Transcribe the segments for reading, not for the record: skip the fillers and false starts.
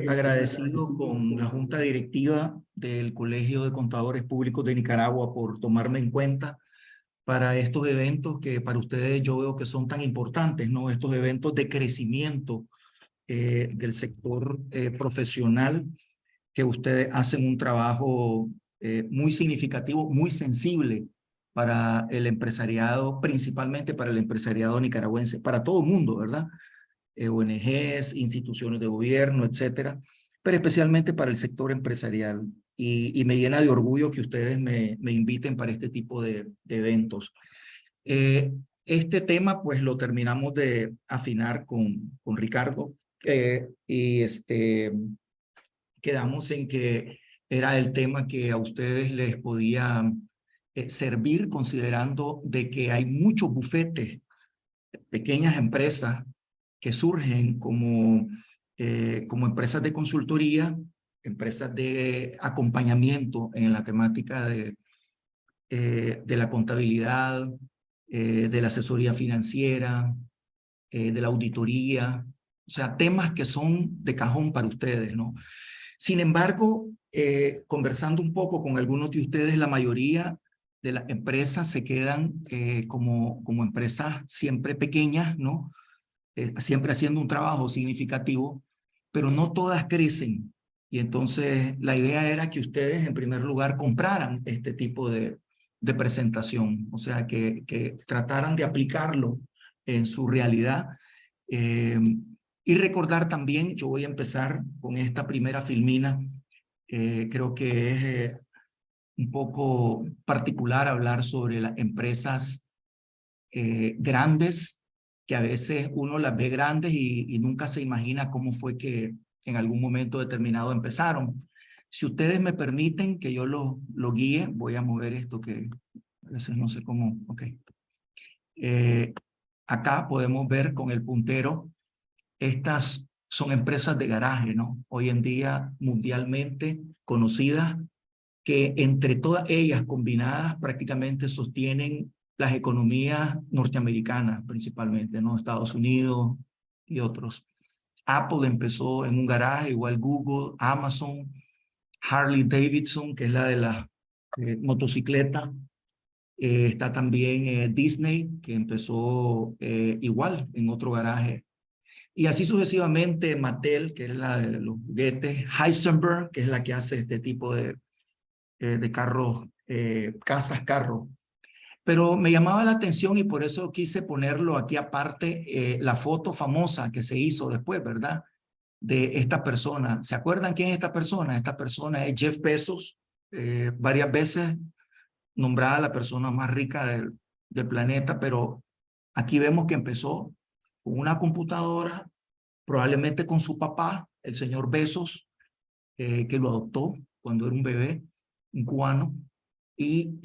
agradecido con la Junta Directiva del Colegio de Contadores Públicos de Nicaragua por tomarme en cuenta para estos eventos que para ustedes yo veo que son tan importantes, ¿no? Estos eventos de crecimiento del sector profesional, que ustedes hacen un trabajo muy significativo, muy sensible para el empresariado, principalmente para el empresariado nicaragüense, para todo el mundo, ¿verdad? ONGs, instituciones de gobierno, etcétera, pero especialmente para el sector empresarial. Y me llena de orgullo que ustedes me inviten para este tipo de eventos. Este tema pues lo terminamos de afinar con Ricardo y quedamos en que era el tema que a ustedes les podía servir, considerando de que hay muchos bufetes, pequeñas empresas que surgen como empresas de consultoría, empresas de acompañamiento en la temática de la contabilidad, de la asesoría financiera, de la auditoría, o sea, temas que son de cajón para ustedes, ¿no? Sin embargo, conversando un poco con algunos de ustedes, la mayoría de las empresas se quedan como empresas siempre pequeñas, ¿no? Siempre haciendo un trabajo significativo, pero no todas crecen. Y entonces la idea era que ustedes en primer lugar compraran este tipo de presentación, o sea, que trataran de aplicarlo en su realidad. Y recordar también, yo voy a empezar con esta primera filmina, creo que es un poco particular hablar sobre las empresas grandes, que a veces uno las ve grandes y nunca se imagina cómo fue que en algún momento determinado empezaron. Si ustedes me permiten que yo lo guíe, voy a mover esto que a veces no sé cómo, ok. Acá podemos ver con el puntero, estas son empresas de garaje, ¿no? Hoy en día mundialmente conocidas, que entre todas ellas combinadas prácticamente sostienen las economías norteamericanas principalmente, ¿no? Estados Unidos y otros. Apple empezó en un garaje, igual Google, Amazon, Harley Davidson, que es la de las motocicletas. Está también Disney, que empezó igual en otro garaje. Y así sucesivamente Mattel, que es la de los juguetes, Heisenberg, que es la que hace este tipo de carros, carros. Pero me llamaba la atención y por eso quise ponerlo aquí aparte, la foto famosa que se hizo después, ¿verdad? De esta persona. ¿Se acuerdan quién es esta persona? Esta persona es Jeff Bezos, varias veces nombrada la persona más rica del planeta, pero aquí vemos que empezó con una computadora, probablemente con su papá, el señor Bezos, que lo adoptó cuando era un bebé, un cubano, y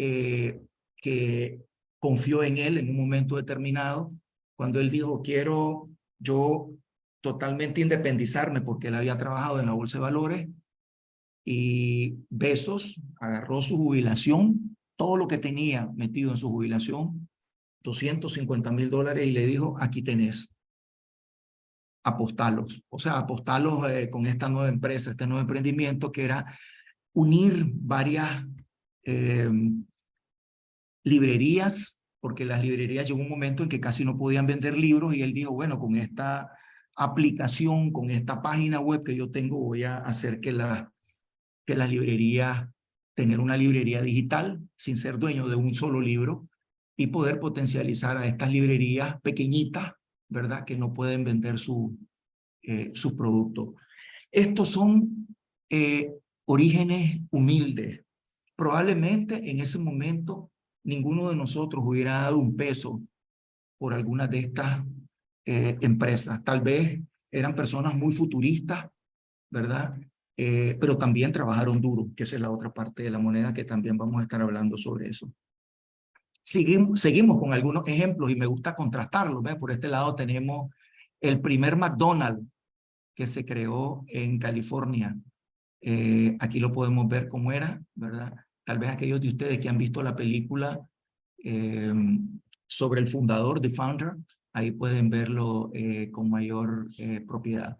que confió en él en un momento determinado, cuando él dijo, quiero yo totalmente independizarme, porque él había trabajado en la bolsa de valores, y Bezos agarró su jubilación, todo lo que tenía metido en su jubilación, $250,000, y le dijo, aquí tenés, apostalos. O sea, apostalos con esta nueva empresa, este nuevo emprendimiento, que era unir varias librerías, porque las librerías llegó un momento en que casi no podían vender libros, y él dijo, bueno, con esta aplicación, con esta página web que yo tengo, voy a hacer que las librerías, tener una librería digital sin ser dueño de un solo libro, y poder potencializar a estas librerías pequeñitas, ¿verdad? Que no pueden vender sus productos. Estos son orígenes humildes. Probablemente en ese momento ninguno de nosotros hubiera dado un peso por algunas de estas empresas. Tal vez eran personas muy futuristas, ¿verdad? Pero también trabajaron duro, que esa es la otra parte de la moneda, que también vamos a estar hablando sobre eso. Seguimos con algunos ejemplos y me gusta contrastarlos, ¿ves? Por este lado tenemos el primer McDonald's que se creó en California. Aquí lo podemos ver cómo era, ¿verdad? Tal vez aquellos de ustedes que han visto la película sobre el fundador, The Founder, ahí pueden verlo con mayor propiedad.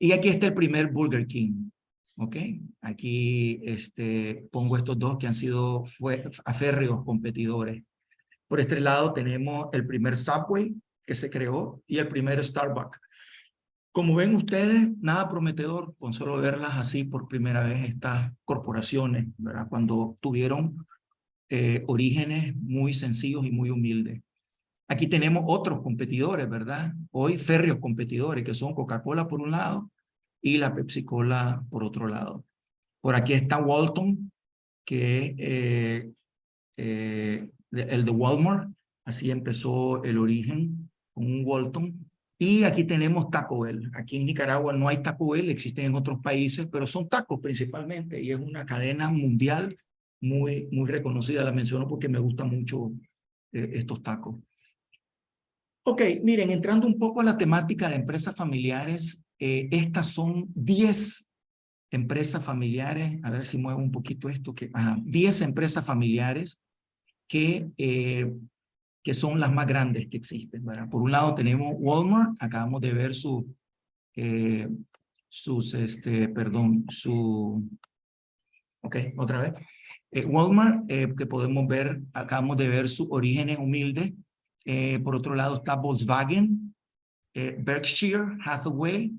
Y aquí está el primer Burger King. ¿Ok? Aquí pongo estos dos que han sido aférreos competidores. Por este lado tenemos el primer Subway que se creó y el primer Starbucks. Como ven ustedes, nada prometedor con solo verlas así por primera vez estas corporaciones, ¿verdad? Cuando tuvieron orígenes muy sencillos y muy humildes. Aquí tenemos otros competidores, ¿verdad? Hoy férreos competidores que son Coca-Cola por un lado y la Pepsi-Cola por otro lado. Por aquí está Walton, que el de Walmart, así empezó el origen con un Walton. Y aquí tenemos Taco Bell. Aquí en Nicaragua no hay Taco Bell, existen en otros países, pero son tacos principalmente y es una cadena mundial muy reconocida. La menciono porque me gustan mucho estos tacos. Ok, miren, entrando un poco a la temática de empresas familiares, estas son 10 empresas familiares, a ver si muevo un poquito esto, 10 empresas familiares que son las más grandes que existen, ¿verdad? Por un lado tenemos Walmart, acabamos de ver ok, otra vez. Walmart, que podemos ver, acabamos de ver sus orígenes humildes. Por otro lado está Volkswagen, Berkshire Hathaway,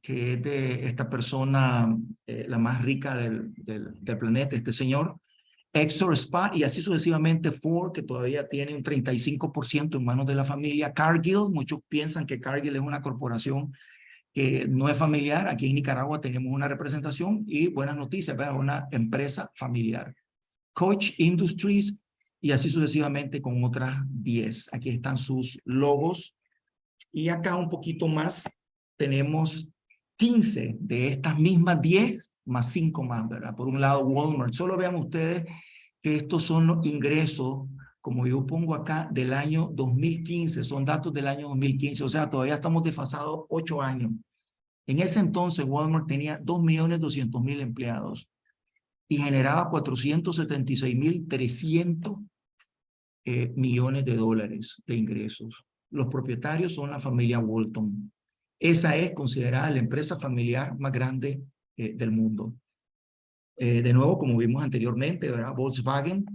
que es de esta persona, la más rica del planeta, este señor. Exor Spa y así sucesivamente. Ford, que todavía tiene un 35% en manos de la familia. Cargill, muchos piensan que Cargill es una corporación que no es familiar. Aquí en Nicaragua tenemos una representación y buenas noticias, ¿verdad? Una empresa familiar. Koch Industries y así sucesivamente con otras 10. Aquí están sus logos y acá un poquito más tenemos 15 de estas mismas 10 más 5 más, ¿verdad? Por un lado Walmart. Solo vean ustedes que estos son los ingresos, como yo pongo acá, del año 2015. Son datos del año 2015. O sea, todavía estamos desfasados 8 años. En ese entonces Walmart tenía 2.200.000 empleados y generaba 476.300 millones de dólares de ingresos. Los propietarios son la familia Walton. Esa es considerada la empresa familiar más grande del mundo. De nuevo, como vimos anteriormente, ¿verdad? Volkswagen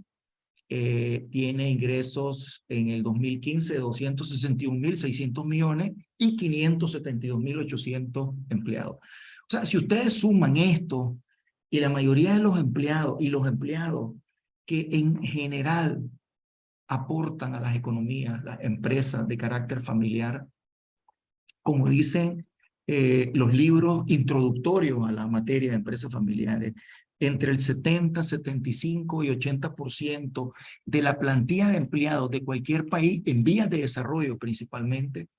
tiene ingresos en el 2015 de 261.600 millones y 572.800 empleados. O sea, si ustedes suman esto y la mayoría de los empleados que en general aportan a las economías, las empresas de carácter familiar, como dicen los libros introductorios a la materia de empresas familiares, entre el 70, 75 y 80% de la plantilla de empleados de cualquier país en vías de desarrollo principalmente,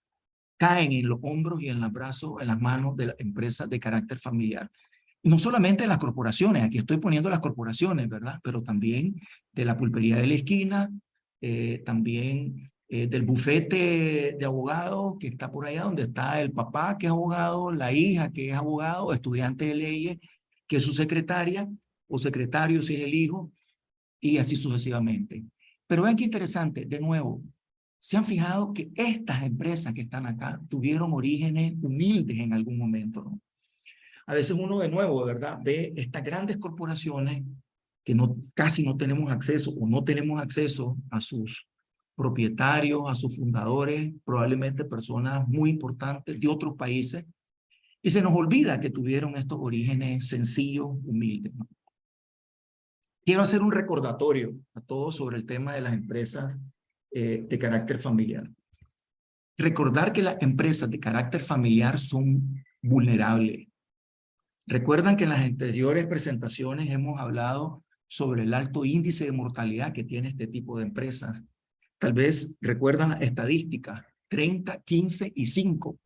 caen en los hombros y en los brazos, en las manos de las empresas de carácter familiar. No solamente las corporaciones, aquí estoy poniendo las corporaciones, ¿verdad? Pero también de la pulpería de la esquina, también del bufete de abogados que está por allá, donde está el papá que es abogado, la hija que es abogado, estudiante de leyes, que es su secretaria, o secretario si es el hijo, y así sucesivamente. Pero vean qué interesante, de nuevo, se han fijado que estas empresas que están acá tuvieron orígenes humildes en algún momento, ¿no? A veces uno de nuevo, ¿verdad? Ve estas grandes corporaciones que casi no tenemos acceso o no tenemos acceso a sus propietarios, a sus fundadores, probablemente personas muy importantes de otros países, y se nos olvida que tuvieron estos orígenes sencillos, humildes, ¿no? Quiero hacer un recordatorio a todos sobre el tema de las empresas de carácter familiar. Recordar que las empresas de carácter familiar son vulnerables. Recuerdan que en las anteriores presentaciones hemos hablado sobre el alto índice de mortalidad que tiene este tipo de empresas. Tal vez recuerdan la estadística, 30, 15 y 5.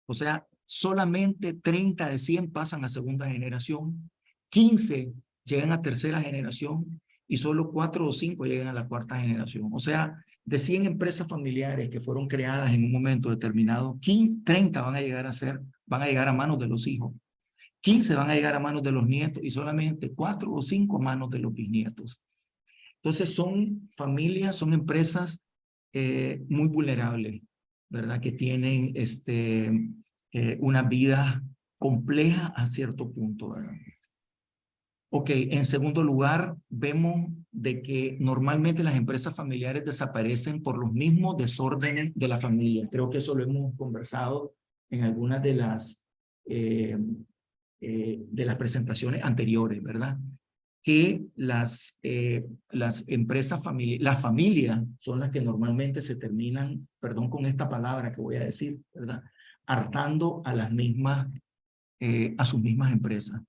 O sea, solamente 30 de 100 pasan a segunda generación, 15 llegan a tercera generación y solo 4 o 5 llegan a la cuarta generación. O sea, de 100 empresas familiares que fueron creadas en un momento determinado, 30 van a llegar a manos de los hijos. 15 van a llegar a manos de los nietos y solamente 4 o 5 a manos de los bisnietos. Entonces son familias, son empresas muy vulnerables, ¿verdad? Que tienen una vida compleja a cierto punto, ¿verdad? Ok, en segundo lugar, vemos de que normalmente las empresas familiares desaparecen por los mismos desórdenes de la familia. Creo que eso lo hemos conversado en algunas de las presentaciones anteriores, ¿verdad? Que las empresas familiares, las familias son las que normalmente se terminan, perdón con esta palabra que voy a decir, ¿verdad? Hartando a las mismas, a sus mismas empresas.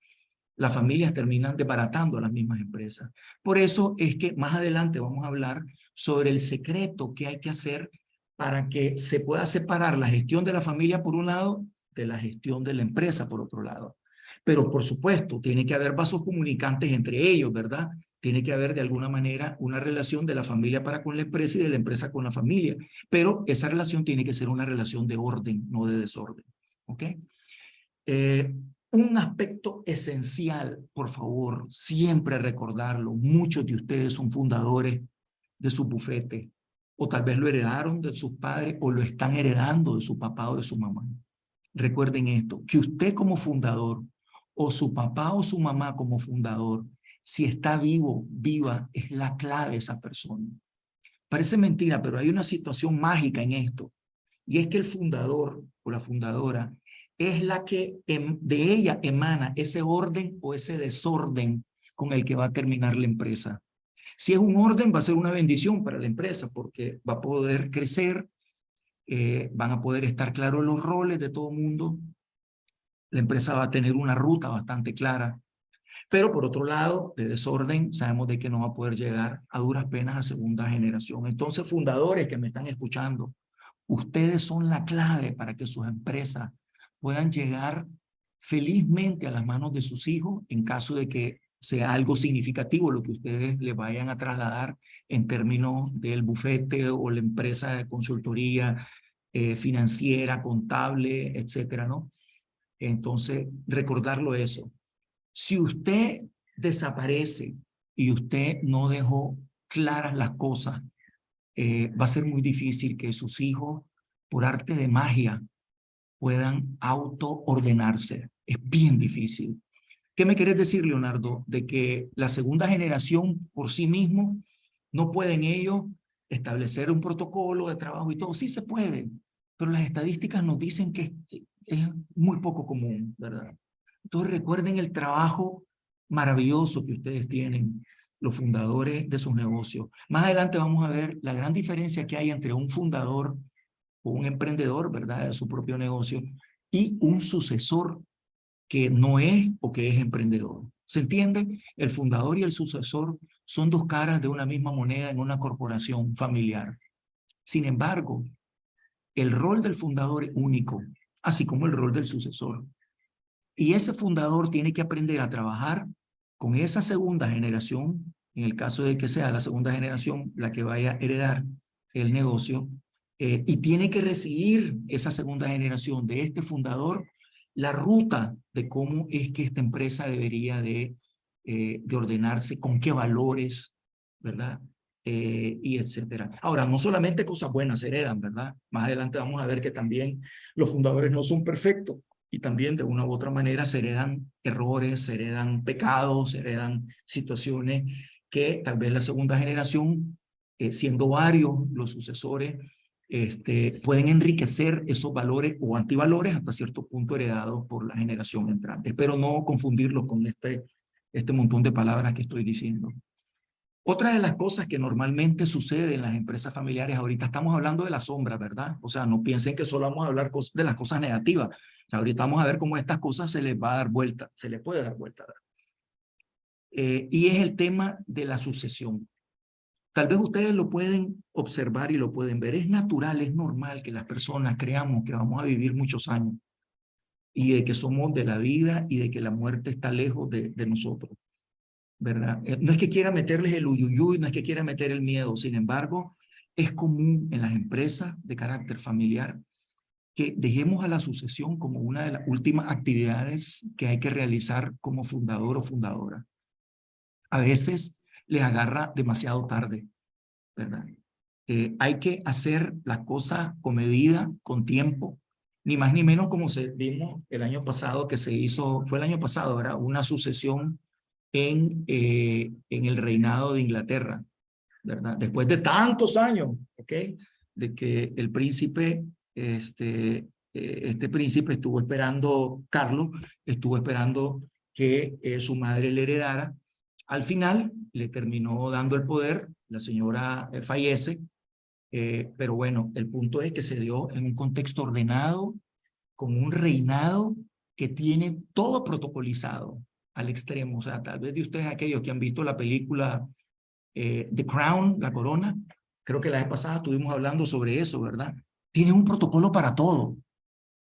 Las familias terminan desbaratando a las mismas empresas. Por eso es que más adelante vamos a hablar sobre el secreto que hay que hacer para que se pueda separar la gestión de la familia por un lado de la gestión de la empresa por otro lado. Pero por supuesto, tiene que haber vasos comunicantes entre ellos, ¿verdad? Tiene que haber de alguna manera una relación de la familia para con la empresa y de la empresa con la familia. Pero esa relación tiene que ser una relación de orden, no de desorden. ¿Ok? Un aspecto esencial, por favor, siempre recordarlo. Muchos de ustedes son fundadores de su bufete, o tal vez lo heredaron de sus padres, o lo están heredando de su papá o de su mamá. Recuerden esto, que usted como fundador, o su papá o su mamá como fundador, si está vivo, viva, es la clave esa persona. Parece mentira, pero hay una situación mágica en esto. Y es que el fundador o la fundadora es la que de ella emana ese orden o ese desorden con el que va a terminar la empresa. Si es un orden, va a ser una bendición para la empresa porque va a poder crecer, van a poder estar claros los roles de todo el mundo, la empresa va a tener una ruta bastante clara. Pero por otro lado, de desorden, sabemos de que no va a poder llegar a duras penas a segunda generación. Entonces, fundadores que me están escuchando, ustedes son la clave para que sus empresas puedan llegar felizmente a las manos de sus hijos en caso de que sea algo significativo lo que ustedes le vayan a trasladar en términos del bufete o la empresa de consultoría financiera, contable, etcétera, ¿no? Entonces, recordarlo eso. Si usted desaparece y usted no dejó claras las cosas, va a ser muy difícil que sus hijos, por arte de magia, puedan autoordenarse. Es bien difícil. ¿Qué me querés decir, Leonardo? De que la segunda generación por sí mismo no pueden ellos establecer un protocolo de trabajo y todo. Sí se puede, pero las estadísticas nos dicen que es muy poco común, ¿verdad? Entonces recuerden el trabajo maravilloso que ustedes tienen, los fundadores de sus negocios. Más adelante vamos a ver la gran diferencia que hay entre un fundador o un emprendedor, ¿verdad?, de su propio negocio y un sucesor que no es o que es emprendedor. ¿Se entiende? El fundador y el sucesor son dos caras de una misma moneda en una corporación familiar. Sin embargo, el rol del fundador es único, así como el rol del sucesor. Y ese fundador tiene que aprender a trabajar con esa segunda generación, en el caso de que sea la segunda generación la que vaya a heredar el negocio, y tiene que recibir esa segunda generación de este fundador la ruta de cómo es que esta empresa debería de ordenarse, con qué valores, ¿verdad? Y etcétera. Ahora, no solamente cosas buenas se heredan, ¿verdad? Más adelante vamos a ver que también los fundadores no son perfectos y también de una u otra manera se heredan errores, se heredan pecados, se heredan situaciones que tal vez la segunda generación, siendo varios los sucesores, pueden enriquecer esos valores o antivalores hasta cierto punto heredados por la generación entrante. Espero no confundirlos con este montón de palabras que estoy diciendo. Otra de las cosas que normalmente sucede en las empresas familiares, ahorita estamos hablando de la sombra, ¿verdad? O sea, no piensen que solo vamos a hablar de las cosas negativas. Ahorita vamos a ver cómo estas cosas se les va a dar vuelta, se les puede dar vuelta. Y es el tema de la sucesión. Tal vez ustedes lo pueden observar y lo pueden ver. Es natural, es normal que las personas creamos que vamos a vivir muchos años y de que somos de la vida y de que la muerte está lejos de nosotros, ¿verdad? No es que quiera meterles el uyuyuy, no es que quiera meter el miedo. Sin embargo, es común en las empresas de carácter familiar que dejemos a la sucesión como una de las últimas actividades que hay que realizar como fundador o fundadora. A veces les agarra demasiado tarde, ¿verdad? Hay que hacer las cosas con medida, con tiempo. ni más ni menos como vimos el año pasado que se hizo, fue el año pasado, ¿verdad? Una sucesión en el reinado de Inglaterra, ¿verdad? Después de tantos años, ¿ok? De que el príncipe, este príncipe estuvo esperando, Carlos, estuvo esperando que su madre le heredara. Al final le terminó dando el poder, la señora fallece, pero bueno, el punto es que se dio en un contexto ordenado, con un reinado que tiene todo protocolizado al extremo. O sea, tal vez de ustedes aquellos que han visto la película The Crown, La Corona, creo que la vez pasada estuvimos hablando sobre eso, ¿verdad? Tienen un protocolo para todo.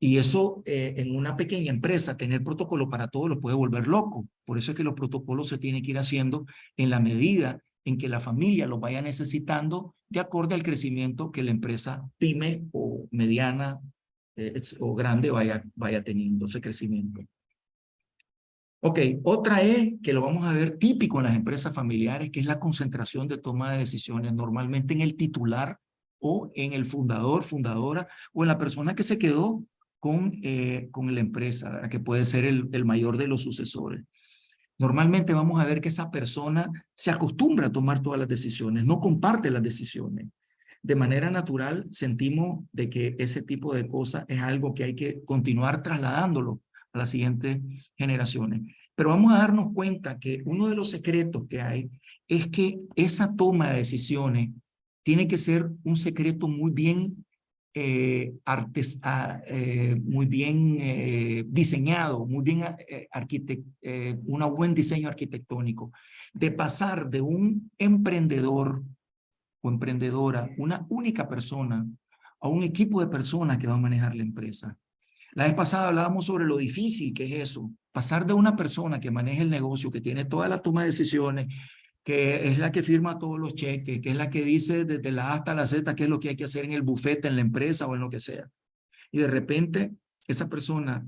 Y eso en una pequeña empresa, tener protocolo para todo lo puede volver loco. Por eso es que los protocolos se tienen que ir haciendo en la medida en que la familia los vaya necesitando de acuerdo al crecimiento que la empresa pyme o mediana o grande vaya teniendo ese crecimiento. Ok, otra es que lo vamos a ver típico en las empresas familiares, que es la concentración de toma de decisiones, normalmente en el titular o en el fundador, fundadora, o en la persona que se quedó con la empresa, ¿verdad? Que puede ser el mayor de los sucesores. Normalmente vamos a ver que esa persona se acostumbra a tomar todas las decisiones, no comparte las decisiones. De manera natural sentimos de que ese tipo de cosas es algo que hay que continuar trasladándolo a las siguientes generaciones. Pero vamos a darnos cuenta que uno de los secretos que hay es que esa toma de decisiones tiene que ser un secreto muy bien diseñado, muy bien un buen diseño arquitectónico, de pasar de un emprendedor o emprendedora, una única persona, a un equipo de personas que van a manejar la empresa. La vez pasada hablábamos sobre lo difícil que es eso, pasar de una persona que maneja el negocio, que tiene toda la toma de decisiones, que es la que firma todos los cheques, que es la que dice desde la A hasta la Z qué es lo que hay que hacer en el bufete, en la empresa o en lo que sea. Y de repente, esa persona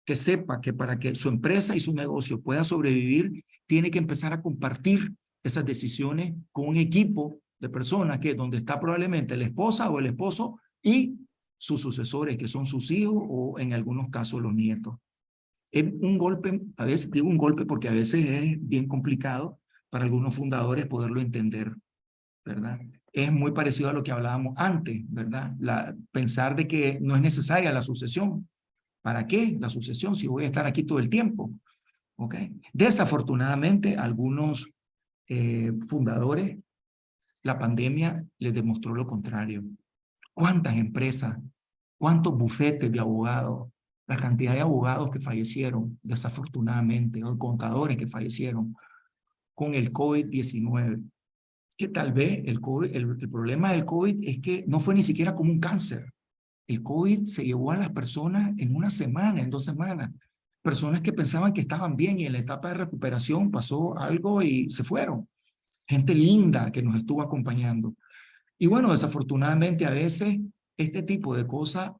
que sepa que para que su empresa y su negocio pueda sobrevivir, tiene que empezar a compartir esas decisiones con un equipo de personas que donde está probablemente la esposa o el esposo y sus sucesores, que son sus hijos o en algunos casos los nietos. Es un golpe, a veces digo un golpe porque a veces es bien complicado para algunos fundadores poderlo entender, ¿verdad? Es muy parecido a lo que hablábamos antes, ¿verdad? Pensar de que no es necesaria la sucesión. ¿Para qué la sucesión si voy a estar aquí todo el tiempo? ¿Ok? Desafortunadamente, algunos fundadores, la pandemia les demostró lo contrario. ¿Cuántas empresas, cuántos bufetes de abogados, la cantidad de abogados que fallecieron, desafortunadamente, o contadores que fallecieron con el COVID-19? Que tal vez el problema del COVID es que no fue ni siquiera como un cáncer. El COVID se llevó a las personas en una semana, en 2 semanas. Personas que pensaban que estaban bien y en la etapa de recuperación pasó algo y se fueron. Gente linda que nos estuvo acompañando. Y bueno, desafortunadamente a veces este tipo de cosas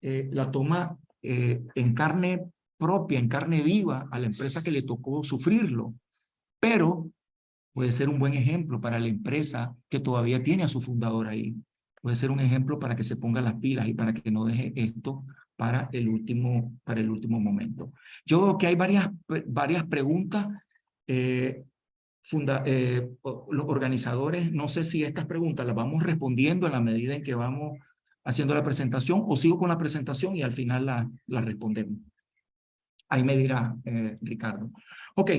la toma en carne propia, en carne viva a la empresa que le tocó sufrirlo. Pero puede ser un buen ejemplo para la empresa que todavía tiene a su fundador ahí. Puede ser un ejemplo para que se ponga las pilas y para que no deje esto para el último momento. Yo veo que hay varias preguntas. Eh, los organizadores, no sé si estas preguntas las vamos respondiendo en la medida en que vamos haciendo la presentación o sigo con la presentación y al final la respondemos. Ahí me dirá Ricardo. Ok,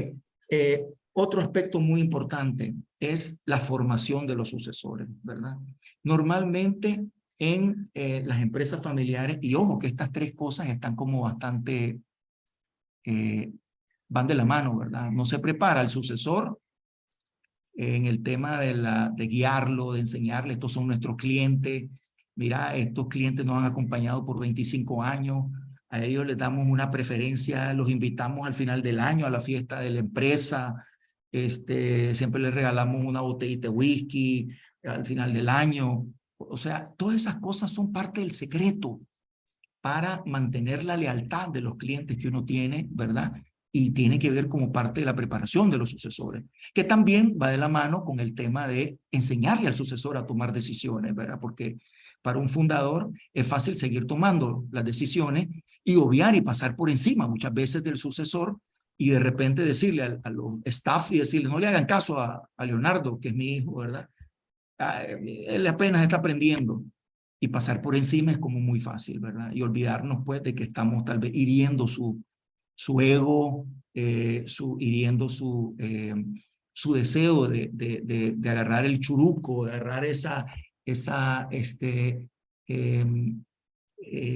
otro aspecto muy importante es la formación de los sucesores, ¿verdad? Normalmente en las empresas familiares, y ojo que estas tres cosas están como bastante, van de la mano, ¿verdad? No se prepara el sucesor en el tema de guiarlo, de enseñarle, estos son nuestros clientes, mira, estos clientes nos han acompañado por 25 años, a ellos les damos una preferencia, los invitamos al final del año a la fiesta de la empresa, siempre les regalamos una botellita de whisky al final del año. O sea, todas esas cosas son parte del secreto para mantener la lealtad de los clientes que uno tiene, ¿verdad? Y tiene que ver como parte de la preparación de los sucesores, que también va de la mano con el tema de enseñarle al sucesor a tomar decisiones, ¿verdad? Porque para un fundador es fácil seguir tomando las decisiones y obviar y pasar por encima muchas veces del sucesor y de repente decirle a los staff y decirle, no le hagan caso a Leonardo, que es mi hijo, ¿verdad? Él apenas está aprendiendo. Y pasar por encima es como muy fácil, ¿verdad? Y olvidarnos pues de que estamos tal vez hiriendo su ego, hiriendo su deseo de agarrar el churuco, de agarrar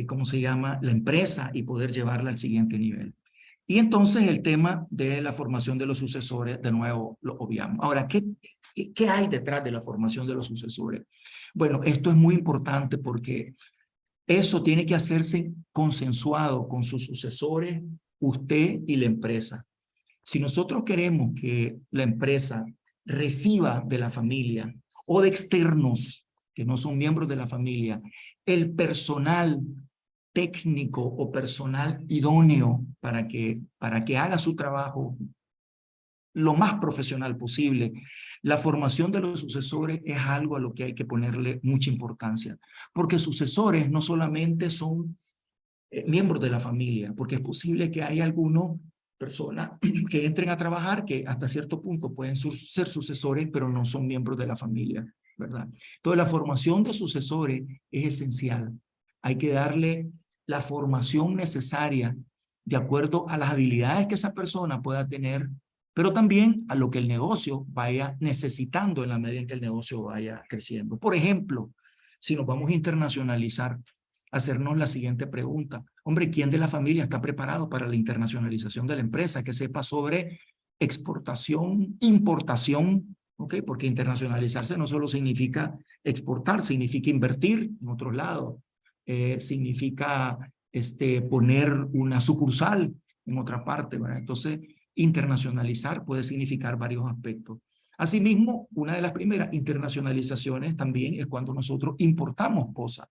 ¿cómo se llama? La empresa y poder llevarla al siguiente nivel. Y entonces el tema de la formación de los sucesores, de nuevo, lo obviamos. Ahora, ¿qué hay detrás de la formación de los sucesores? Bueno, esto es muy importante porque eso tiene que hacerse consensuado con sus sucesores, usted y la empresa. Si nosotros queremos que la empresa reciba de la familia o de externos que no son miembros de la familia, el personal técnico o personal idóneo para que haga su trabajo lo más profesional posible, la formación de los sucesores es algo a lo que hay que ponerle mucha importancia, porque sucesores no solamente son miembros de la familia, porque es posible que haya algunas personas que entren a trabajar que hasta cierto punto pueden ser sucesores, pero no son miembros de la familia, ¿verdad? Entonces la formación de sucesores es esencial. Hay que darle la formación necesaria de acuerdo a las habilidades que esa persona pueda tener, pero también a lo que el negocio vaya necesitando en la medida en que el negocio vaya creciendo. Por ejemplo, si nos vamos a internacionalizar, hacernos la siguiente pregunta. Hombre, ¿quién de la familia está preparado para la internacionalización de la empresa? Que sepa sobre exportación, importación, ¿ok? Porque internacionalizarse no solo significa exportar, significa invertir en otros lados, significa poner una sucursal en otra parte, ¿verdad? Entonces, internacionalizar puede significar varios aspectos. Asimismo, una de las primeras internacionalizaciones también es cuando nosotros importamos cosas.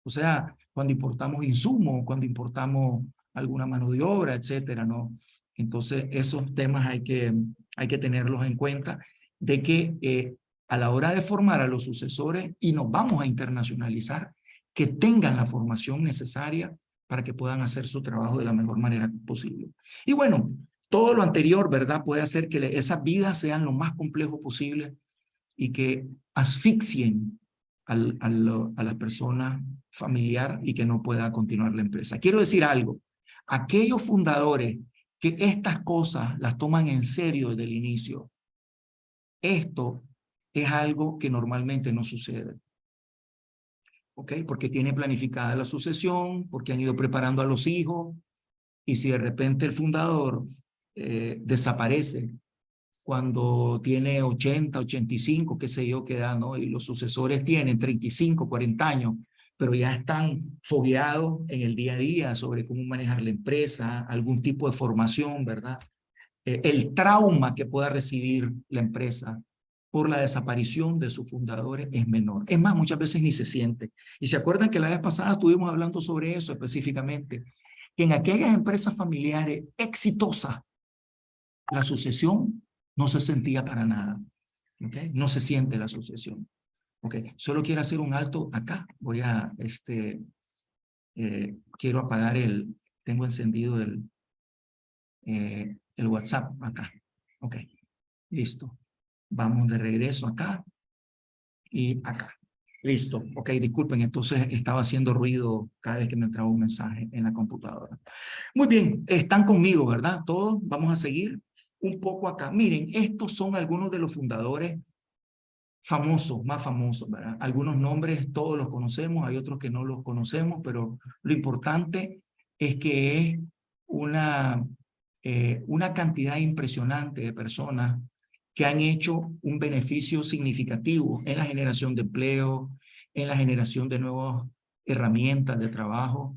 O sea, cuando importamos insumos, cuando importamos alguna mano de obra, etcétera, ¿no? Entonces, esos temas hay que tenerlos en cuenta de que a la hora de formar a los sucesores y nos vamos a internacionalizar, que tengan la formación necesaria para que puedan hacer su trabajo de la mejor manera posible. Y bueno, todo lo anterior, ¿verdad? Puede hacer que esas vidas sean lo más complejo posible y que asfixien a la persona familiar y que no pueda continuar la empresa. Quiero decir algo, aquellos fundadores que estas cosas las toman en serio desde el inicio, esto es algo que normalmente no sucede. ¿Ok? Porque tiene planificada la sucesión, porque han ido preparando a los hijos, y si de repente el fundador desaparece cuando tiene 80, 85, qué sé yo, qué edad, ¿no? Y los sucesores tienen 35, 40 años, pero ya están fogueados en el día a día sobre cómo manejar la empresa, algún tipo de formación, ¿verdad? El trauma que pueda recibir la empresa por la desaparición de sus fundadores es menor. Es más, muchas veces ni se siente. Y se acuerdan que la vez pasada estuvimos hablando sobre eso específicamente, que en aquellas empresas familiares exitosas, la sucesión no se sentía para nada. ¿Okay? No se siente la sucesión. Okay. Solo quiero hacer un alto acá. Voy a, quiero apagar tengo encendido el WhatsApp acá. Ok, listo. Vamos de regreso acá y acá. Listo. Ok, disculpen, entonces estaba haciendo ruido cada vez que me entraba un mensaje en la computadora. Muy bien, están conmigo, ¿verdad? Todos vamos a seguir un poco acá. Miren, estos son algunos de los fundadores famosos, más famosos, ¿verdad? Algunos nombres todos los conocemos, hay otros que no los conocemos, pero lo importante es que es una cantidad impresionante de personas que han hecho un beneficio significativo en la generación de empleo, en la generación de nuevas herramientas de trabajo,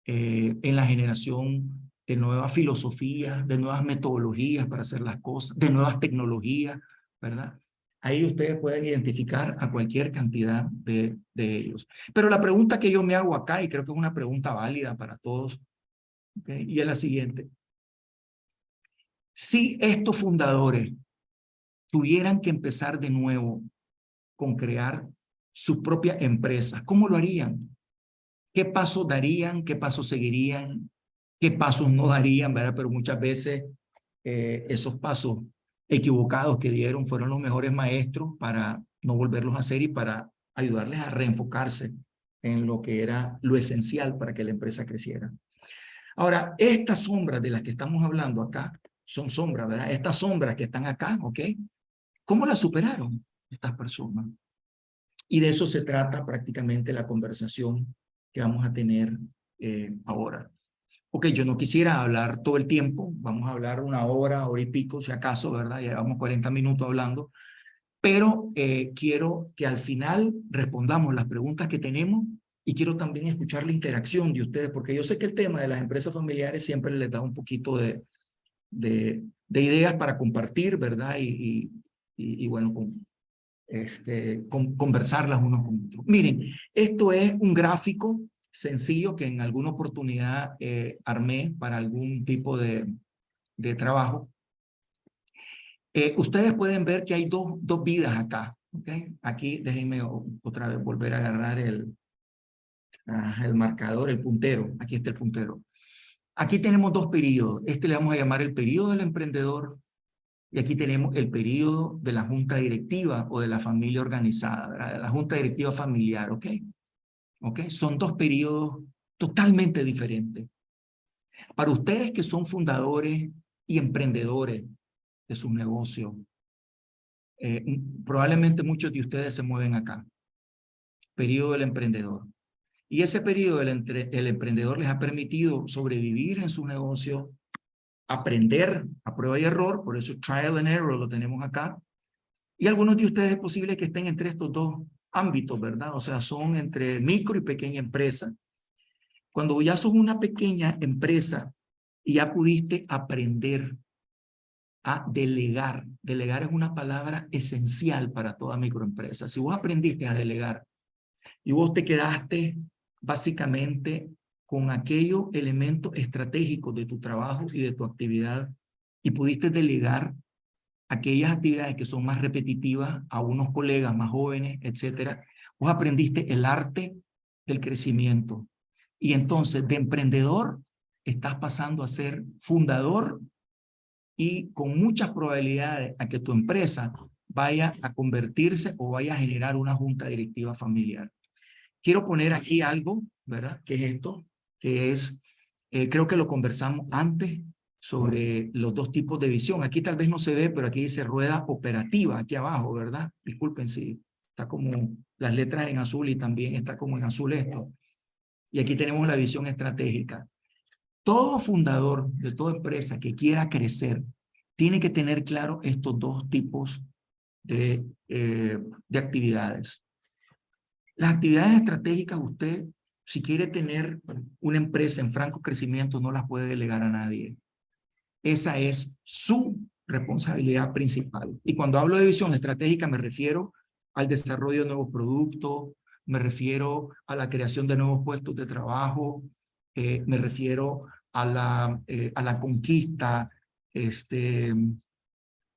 en la generación de nuevas filosofías, de nuevas metodologías para hacer las cosas, de nuevas tecnologías, ¿verdad? Ahí ustedes pueden identificar a cualquier cantidad de ellos. Pero la pregunta que yo me hago acá, y creo que es una pregunta válida para todos, ¿okay? Y es la siguiente. Si estos fundadores tuvieran que empezar de nuevo con crear su propia empresa, ¿cómo lo harían? ¿Qué pasos darían? ¿Qué pasos seguirían? ¿Qué pasos no darían? ¿Verdad? Pero muchas veces esos pasos equivocados que dieron fueron los mejores maestros para no volverlos a hacer y para ayudarles a reenfocarse en lo que era lo esencial para que la empresa creciera. Ahora, estas sombras de las que estamos hablando acá son sombras, ¿verdad? Estas sombras que están acá, ¿ok? ¿Cómo las superaron estas personas? Y de eso se trata prácticamente la conversación que vamos a tener ahora. Ok, yo no quisiera hablar todo el tiempo, vamos a hablar una hora, hora y pico, si acaso, ¿verdad? Ya llevamos 40 minutos hablando, pero quiero que al final respondamos las preguntas que tenemos y quiero también escuchar la interacción de ustedes, porque yo sé que el tema de las empresas familiares siempre les da un poquito de ideas para compartir, ¿verdad? Y bueno, conversarlas unos con otros. Miren, esto es un gráfico sencillo que en alguna oportunidad armé para algún tipo de trabajo. Ustedes pueden ver que hay dos vidas acá. ¿Okay? Aquí déjenme otra vez volver a agarrar el marcador, el puntero. Aquí está el puntero. Aquí tenemos dos periodos. Este le vamos a llamar el periodo del emprendedor y aquí tenemos el periodo de la junta directiva o de la familia organizada, ¿verdad? De la junta directiva familiar, ¿ok? ¿Ok? Son dos periodos totalmente diferentes. Para ustedes que son fundadores y emprendedores de sus negocios, probablemente muchos de ustedes se mueven acá. Periodo del emprendedor. Y ese periodo del emprendedor les ha permitido sobrevivir en su negocio, aprender a prueba y error, por eso trial and error lo tenemos acá. Y algunos de ustedes es posible que estén entre estos dos ámbitos, ¿verdad? O sea, son entre micro y pequeña empresa. Cuando ya sos una pequeña empresa y ya pudiste aprender a delegar. Delegar es una palabra esencial para toda microempresa. Si vos aprendiste a delegar y vos te quedaste básicamente con aquellos elementos estratégicos de tu trabajo y de tu actividad y pudiste delegar aquellas actividades que son más repetitivas a unos colegas más jóvenes, etcétera, vos aprendiste el arte del crecimiento. Y entonces de emprendedor estás pasando a ser fundador y con muchas probabilidades a que tu empresa vaya a convertirse o vaya a generar una junta directiva familiar. Quiero poner aquí algo, ¿verdad? Que es esto, que es, creo que lo conversamos antes sobre los dos tipos de visión. Aquí tal vez no se ve, pero aquí dice rueda operativa, aquí abajo, ¿verdad? Disculpen si está como las letras en azul y también está como en azul esto. Y aquí tenemos la visión estratégica. Todo fundador de toda empresa que quiera crecer tiene que tener claro estos dos tipos de actividades. Las actividades estratégicas, usted, si quiere tener una empresa en franco crecimiento, no las puede delegar a nadie. Esa es su responsabilidad principal. Y cuando hablo de visión estratégica, me refiero al desarrollo de nuevos productos, me refiero a la creación de nuevos puestos de trabajo, me refiero a la conquista,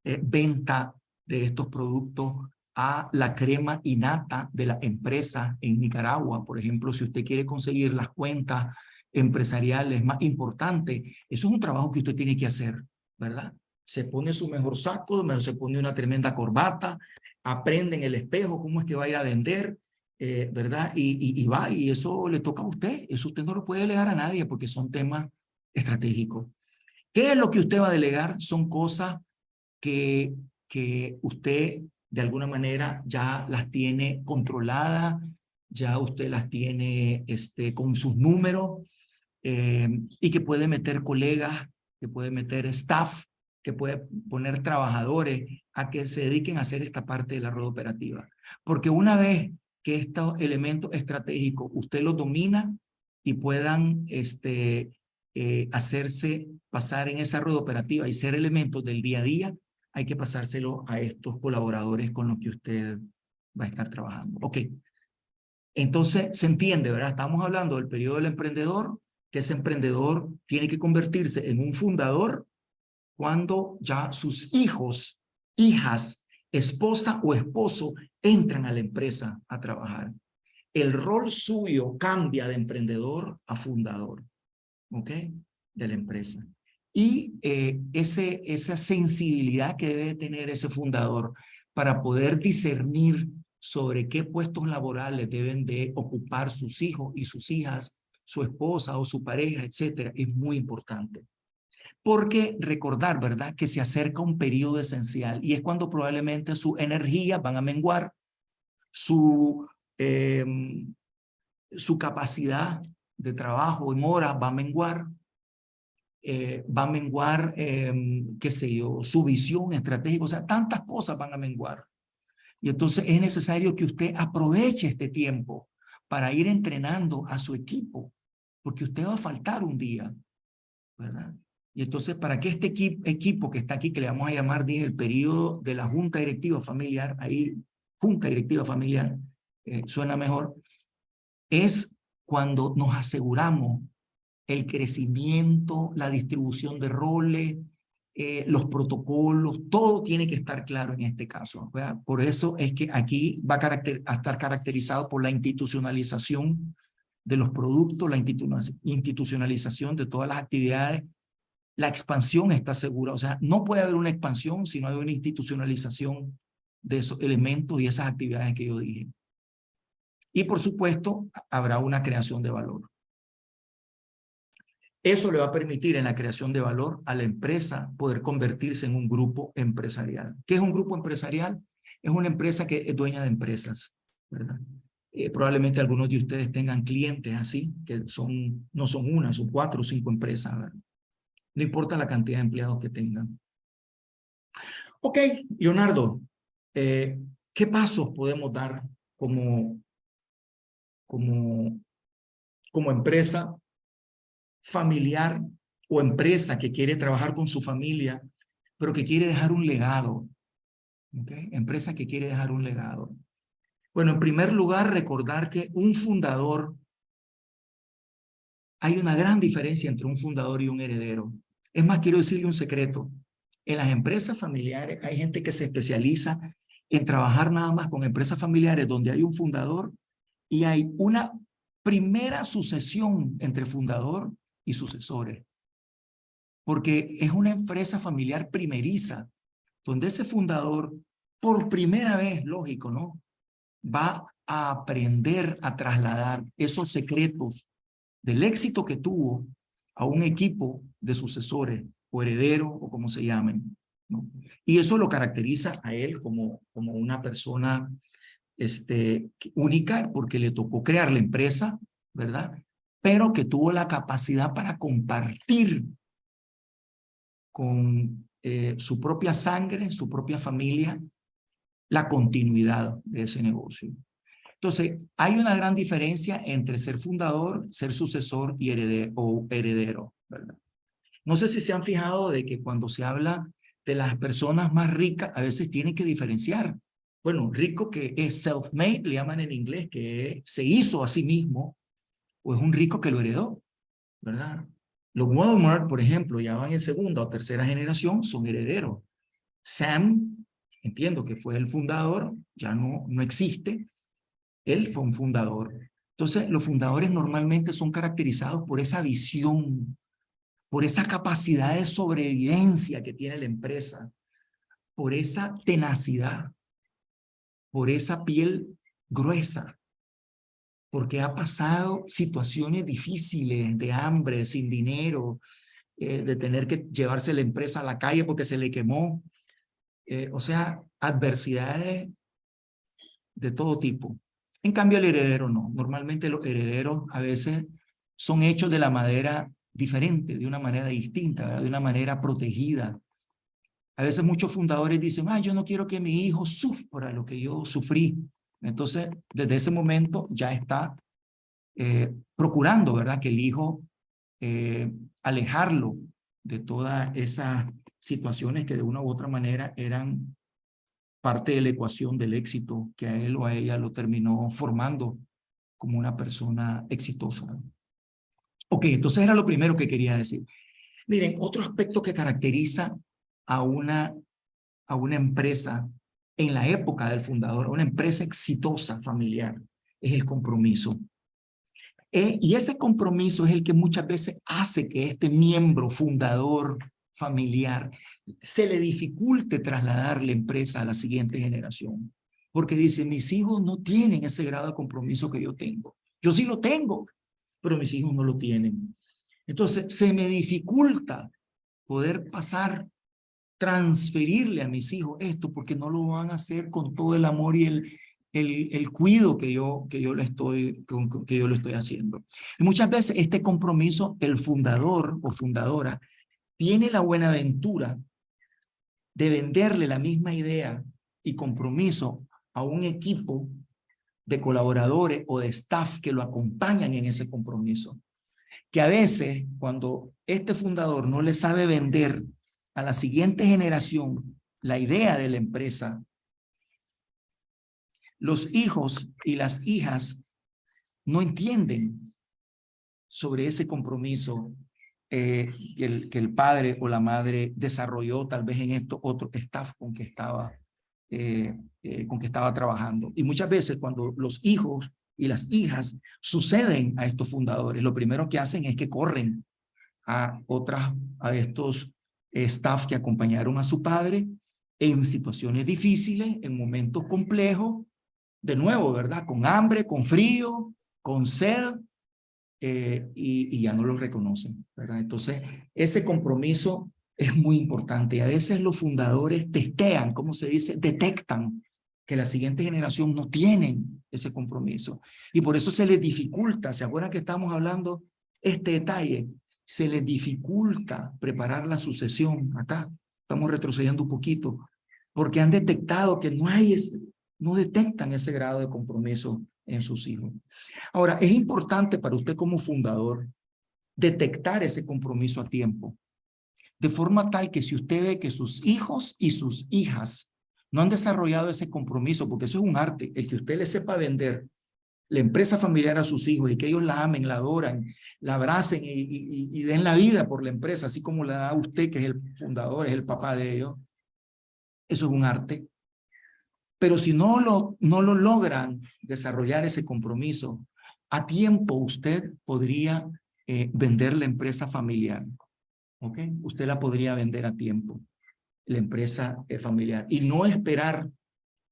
venta de estos productos a la crema innata de la empresa en Nicaragua. Por ejemplo, si usted quiere conseguir las cuentas empresariales más importantes, eso es un trabajo que usted tiene que hacer, ¿verdad? Se pone su mejor saco, se pone una tremenda corbata, aprende en el espejo cómo es que va a ir a vender, ¿verdad? Y va, y eso le toca a usted. Eso usted no lo puede delegar a nadie porque son temas estratégicos. ¿Qué es lo que usted va a delegar? Son cosas que usted de alguna manera ya las tiene controladas, ya usted las tiene con sus números y que puede meter colegas, que puede meter staff, que puede poner trabajadores a que se dediquen a hacer esta parte de la rueda operativa. Porque una vez que estos elementos estratégicos usted los domina y puedan hacerse pasar en esa rueda operativa y ser elementos del día a día, hay que pasárselo a estos colaboradores con los que usted va a estar trabajando. Ok, entonces se entiende, ¿verdad? Estamos hablando del periodo del emprendedor, que ese emprendedor tiene que convertirse en un fundador cuando ya sus hijos, hijas, esposa o esposo entran a la empresa a trabajar. El rol suyo cambia de emprendedor a fundador, ¿ok? De la empresa. Y esa sensibilidad que debe tener ese fundador para poder discernir sobre qué puestos laborales deben de ocupar sus hijos y sus hijas, su esposa o su pareja, etcétera, es muy importante. Porque recordar, ¿verdad?, que se acerca un periodo esencial y es cuando probablemente sus energías van a menguar, su capacidad de trabajo en horas va a menguar, qué sé yo, su visión estratégica, o sea, tantas cosas van a menguar. Y entonces es necesario que usted aproveche este tiempo para ir entrenando a su equipo, porque usted va a faltar un día, ¿verdad? Y entonces, para que este equipo que está aquí, que le vamos a llamar, dije, el periodo de la Junta Directiva Familiar, ahí, Junta Directiva Familiar, suena mejor, es cuando nos aseguramos el crecimiento, la distribución de roles, los protocolos, todo tiene que estar claro en este caso, ¿verdad? Por eso es que aquí va a estar caracterizado por la institucionalización de los productos, la institucionalización de todas las actividades. La expansión está segura, o sea, no puede haber una expansión si no hay una institucionalización de esos elementos y esas actividades que yo dije. Y por supuesto, habrá una creación de valor. Eso le va a permitir en la creación de valor a la empresa poder convertirse en un grupo empresarial. ¿Qué es un grupo empresarial? Es una empresa que es dueña de empresas, ¿verdad? Probablemente algunos de ustedes tengan clientes así, que no son una, son 4 o 5 empresas, ¿verdad? No importa la cantidad de empleados que tengan. Ok, Leonardo, ¿qué pasos podemos dar como, como, como empresa familiar o empresa que quiere trabajar con su familia, pero que quiere dejar un legado? ¿Okay? Empresa que quiere dejar un legado. Bueno, en primer lugar, recordar que un fundador, hay una gran diferencia entre un fundador y un heredero. Es más, quiero decirle un secreto. En las empresas familiares hay gente que se especializa en trabajar nada más con empresas familiares donde hay un fundador y hay una primera sucesión entre fundador y sucesores. Porque es una empresa familiar primeriza, donde ese fundador, por primera vez, lógico, ¿no?, va a aprender a trasladar esos secretos del éxito que tuvo a un equipo de sucesores o herederos o como se llamen, ¿no? Y eso lo caracteriza a él como una persona única porque le tocó crear la empresa, ¿verdad? Pero que tuvo la capacidad para compartir con su propia sangre, su propia familia, la continuidad de ese negocio. Entonces, hay una gran diferencia entre ser fundador, ser sucesor y heredero, ¿verdad? No sé si se han fijado de que cuando se habla de las personas más ricas, a veces tienen que diferenciar. Bueno, rico que es self-made, le llaman en inglés, que se hizo a sí mismo, o es un rico que lo heredó, ¿verdad? Los Walmart, por ejemplo, ya van en segunda o tercera generación, son herederos. Sam, entiendo que fue el fundador, ya no existe. Él fue un fundador. Entonces, los fundadores normalmente son caracterizados por esa visión, por esa capacidad de sobrevivencia que tiene la empresa, por esa tenacidad, por esa piel gruesa, porque ha pasado situaciones difíciles de hambre, sin dinero, de tener que llevarse la empresa a la calle porque se le quemó. O sea, adversidades de todo tipo. En cambio, el heredero no. Normalmente los herederos a veces son hechos de la madera diferente, de una manera distinta, ¿verdad? De una manera protegida. A veces muchos fundadores dicen, yo no quiero que mi hijo sufra lo que yo sufrí. Entonces, desde ese momento ya está procurando, ¿verdad?, que el hijo alejarlo de todas esas situaciones que de una u otra manera eran parte de la ecuación del éxito que a él o a ella lo terminó formando como una persona exitosa. Ok, entonces era lo primero que quería decir. Miren, otro aspecto que caracteriza a una empresa en la época del fundador, una empresa exitosa familiar, es el compromiso. Y ese compromiso es el que muchas veces hace que este miembro fundador familiar se le dificulte trasladar la empresa a la siguiente generación. Porque dice, mis hijos no tienen ese grado de compromiso que yo tengo. Yo sí lo tengo, pero mis hijos no lo tienen. Entonces, se me dificulta poder pasar, transferirle a mis hijos esto, porque no lo van a hacer con todo el amor y el cuidado que yo le estoy haciendo. Y muchas veces este compromiso, el fundador o fundadora tiene la buena aventura de venderle la misma idea y compromiso a un equipo de colaboradores o de staff que lo acompañan en ese compromiso. Que a veces, cuando este fundador no le sabe vender a la siguiente generación la idea de la empresa, los hijos y las hijas no entienden sobre ese compromiso que el padre o la madre desarrolló tal vez en esto otro staff con que estaba trabajando. Y muchas veces cuando los hijos y las hijas suceden a estos fundadores, lo primero que hacen es que corren a estos staff que acompañaron a su padre en situaciones difíciles, en momentos complejos, de nuevo, ¿verdad? Con hambre, con frío, con sed, y ya no los reconocen, ¿verdad? Entonces, ese compromiso es muy importante. Y a veces los fundadores testean, ¿cómo se dice? Detectan que la siguiente generación no tienen ese compromiso. Y por eso se les dificulta. ¿Se acuerdan que estamos hablando este detalle? Se les dificulta preparar la sucesión. Acá estamos retrocediendo un poquito, porque han detectado que no detectan ese grado de compromiso en sus hijos. Ahora, es importante para usted como fundador detectar ese compromiso a tiempo, de forma tal que si usted ve que sus hijos y sus hijas no han desarrollado ese compromiso, porque eso es un arte, el que usted le sepa vender la empresa familiar a sus hijos y que ellos la amen, la adoran, la abracen y den la vida por la empresa, así como la da usted, que es el fundador, es el papá de ellos. Eso es un arte. Pero si no lo logran desarrollar ese compromiso, a tiempo usted podría vender la empresa familiar. ¿Ok? Usted la podría vender a tiempo, la empresa familiar. Y no esperar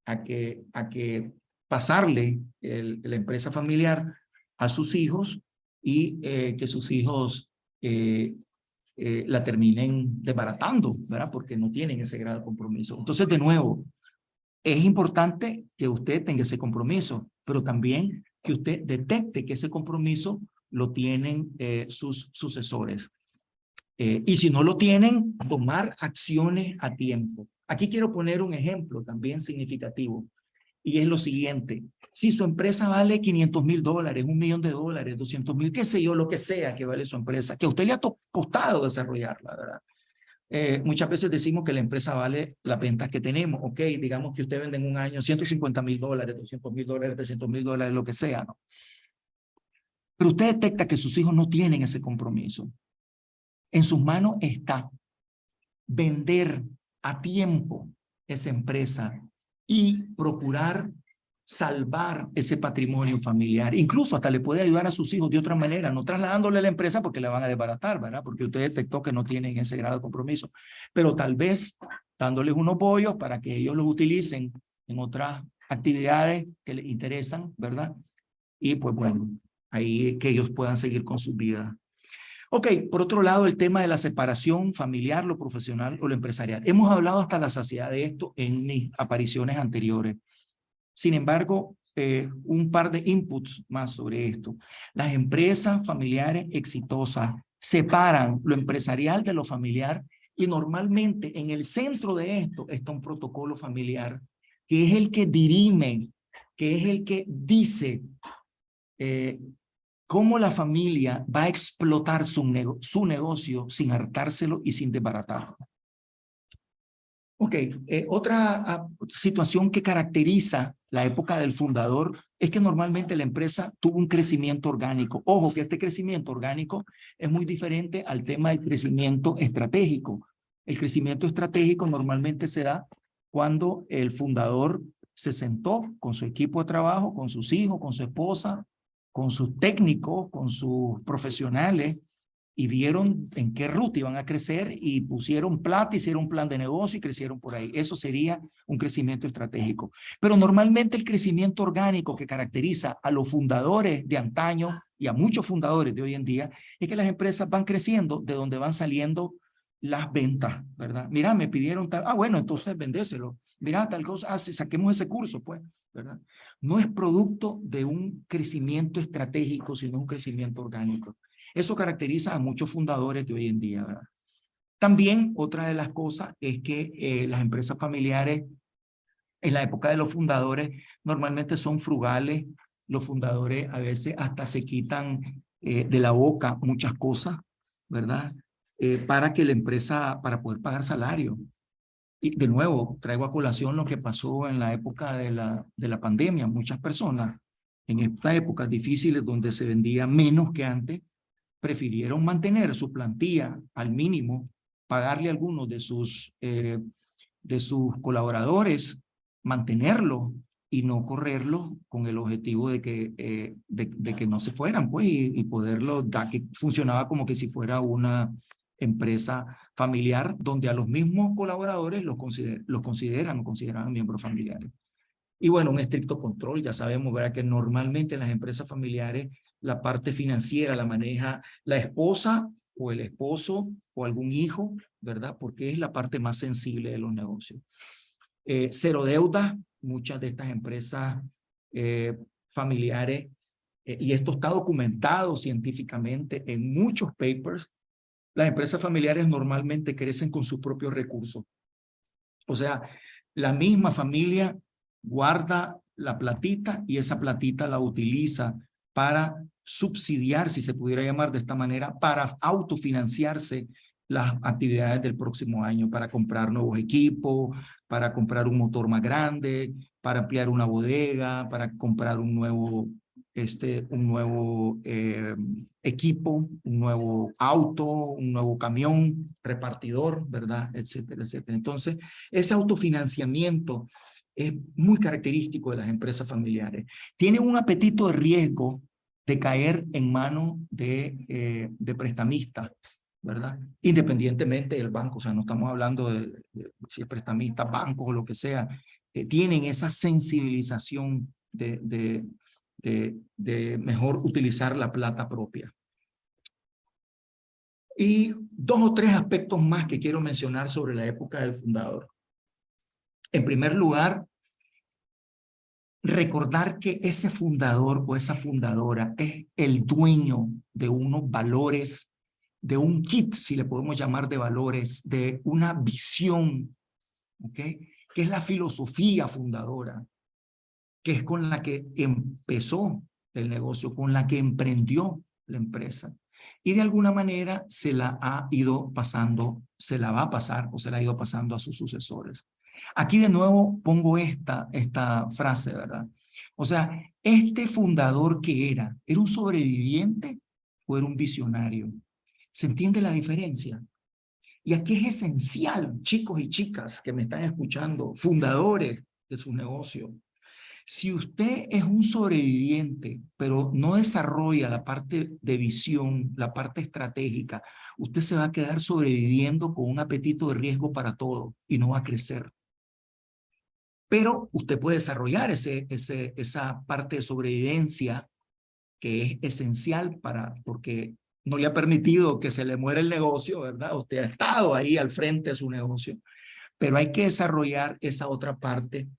a que pasarle la empresa familiar a sus hijos y que sus hijos la terminen desbaratando, ¿verdad? Porque no tienen ese grado de compromiso. Entonces, de nuevo, es importante que usted tenga ese compromiso, pero también que usted detecte que ese compromiso lo tienen sus sucesores. Y si no lo tienen, tomar acciones a tiempo. Aquí quiero poner un ejemplo también significativo. Y es lo siguiente. Si su empresa vale $500,000, $1,000,000, $200,000, qué sé yo, lo que sea que vale su empresa, que a usted le ha costado desarrollarla, ¿verdad? Muchas veces decimos que la empresa vale las ventas que tenemos. Ok, digamos que usted vende en un año $150,000, $200,000, $300,000, lo que sea, ¿no? Pero usted detecta que sus hijos no tienen ese compromiso. En sus manos está vender a tiempo esa empresa y procurar salvar ese patrimonio familiar. Incluso hasta le puede ayudar a sus hijos de otra manera, no trasladándole a la empresa porque le van a desbaratar, ¿verdad? Porque usted detectó que no tienen ese grado de compromiso. Pero tal vez dándoles unos bollos para que ellos los utilicen en otras actividades que les interesan, ¿verdad? Y pues bueno, ahí que ellos puedan seguir con sus vidas. Ok, por otro lado, el tema de la separación familiar, lo profesional o lo empresarial. Hemos hablado hasta la saciedad de esto en mis apariciones anteriores. Sin embargo, un par de inputs más sobre esto. Las empresas familiares exitosas separan lo empresarial de lo familiar y normalmente en el centro de esto está un protocolo familiar que es el que dirime, que es el que dice cómo la familia va a explotar su negocio sin hartárselo y sin desbaratarlo. Ok, otra situación que caracteriza la época del fundador es que normalmente la empresa tuvo un crecimiento orgánico. Ojo que este crecimiento orgánico es muy diferente al tema del crecimiento estratégico. El crecimiento estratégico normalmente se da cuando el fundador se sentó con su equipo de trabajo, con sus hijos, con su esposa, con sus técnicos, con sus profesionales, y vieron en qué ruta iban a crecer y pusieron plata, hicieron un plan de negocio y crecieron por ahí. Eso sería un crecimiento estratégico. Pero normalmente el crecimiento orgánico que caracteriza a los fundadores de antaño y a muchos fundadores de hoy en día es que las empresas van creciendo de donde van saliendo las ventas, ¿verdad? Mira, me pidieron tal, bueno, entonces vendéselo. Mira, tal cosa, saquemos ese curso, pues, ¿verdad? No es producto de un crecimiento estratégico, sino un crecimiento orgánico. Eso caracteriza a muchos fundadores de hoy en día, ¿verdad? También otra de las cosas es que las empresas familiares en la época de los fundadores normalmente son frugales. Los fundadores a veces hasta se quitan de la boca muchas cosas, ¿verdad? Para que la empresa, para poder pagar salario. Y de nuevo, traigo a colación lo que pasó en la época de la pandemia. Muchas personas en estas épocas difíciles donde se vendía menos que antes, prefirieron mantener su plantilla al mínimo, pagarle a algunos de sus colaboradores, mantenerlo y no correrlo con el objetivo de que no se fueran, pues, y poderlo dar, que funcionaba como que si fuera una empresa familiar donde a los mismos colaboradores los consideran o consideraban miembros familiares. Y bueno, un estricto control, ya sabemos, ¿verdad? Que normalmente en las empresas familiares la parte financiera la maneja la esposa o el esposo o algún hijo, ¿verdad? Porque es la parte más sensible de los negocios. Cero deuda, muchas de estas empresas familiares, y esto está documentado científicamente en muchos papers, las empresas familiares normalmente crecen con sus propios recursos. O sea, la misma familia guarda la platita y esa platita la utiliza para subsidiar, si se pudiera llamar de esta manera, para autofinanciarse las actividades del próximo año, para comprar nuevos equipos, para comprar un motor más grande, para ampliar una bodega, para comprar un nuevo equipo, un nuevo auto, un nuevo camión, repartidor, ¿verdad? Etcétera, etcétera. Entonces, ese autofinanciamiento es muy característico de las empresas familiares. Tienen un apetito de riesgo de caer en manos de prestamistas, ¿verdad? Independientemente del banco, o sea, no estamos hablando de si es prestamista, bancos o lo que sea, tienen esa sensibilización de mejor utilizar la plata propia. Y dos o tres aspectos más que quiero mencionar sobre la época del fundador. En primer lugar, recordar que ese fundador o esa fundadora es el dueño de unos valores, de un kit, si le podemos llamar de valores, de una visión, ¿ok? Que es la filosofía fundadora, que es con la que empezó el negocio, con la que emprendió la empresa. Y de alguna manera se la ha ido pasando, se la va a pasar o se la ha ido pasando a sus sucesores. Aquí de nuevo pongo esta frase, ¿verdad? O sea, este fundador que era un sobreviviente o era un visionario. ¿Se entiende la diferencia? Y aquí es esencial, chicos y chicas que me están escuchando, fundadores de su negocio. Si usted es un sobreviviente, pero no desarrolla la parte de visión, la parte estratégica, usted se va a quedar sobreviviendo con un apetito de riesgo para todo y no va a crecer. Pero usted puede desarrollar esa parte de sobrevivencia que es esencial porque no le ha permitido que se le muera el negocio, ¿verdad? Usted ha estado ahí al frente de su negocio, pero hay que desarrollar esa otra parte,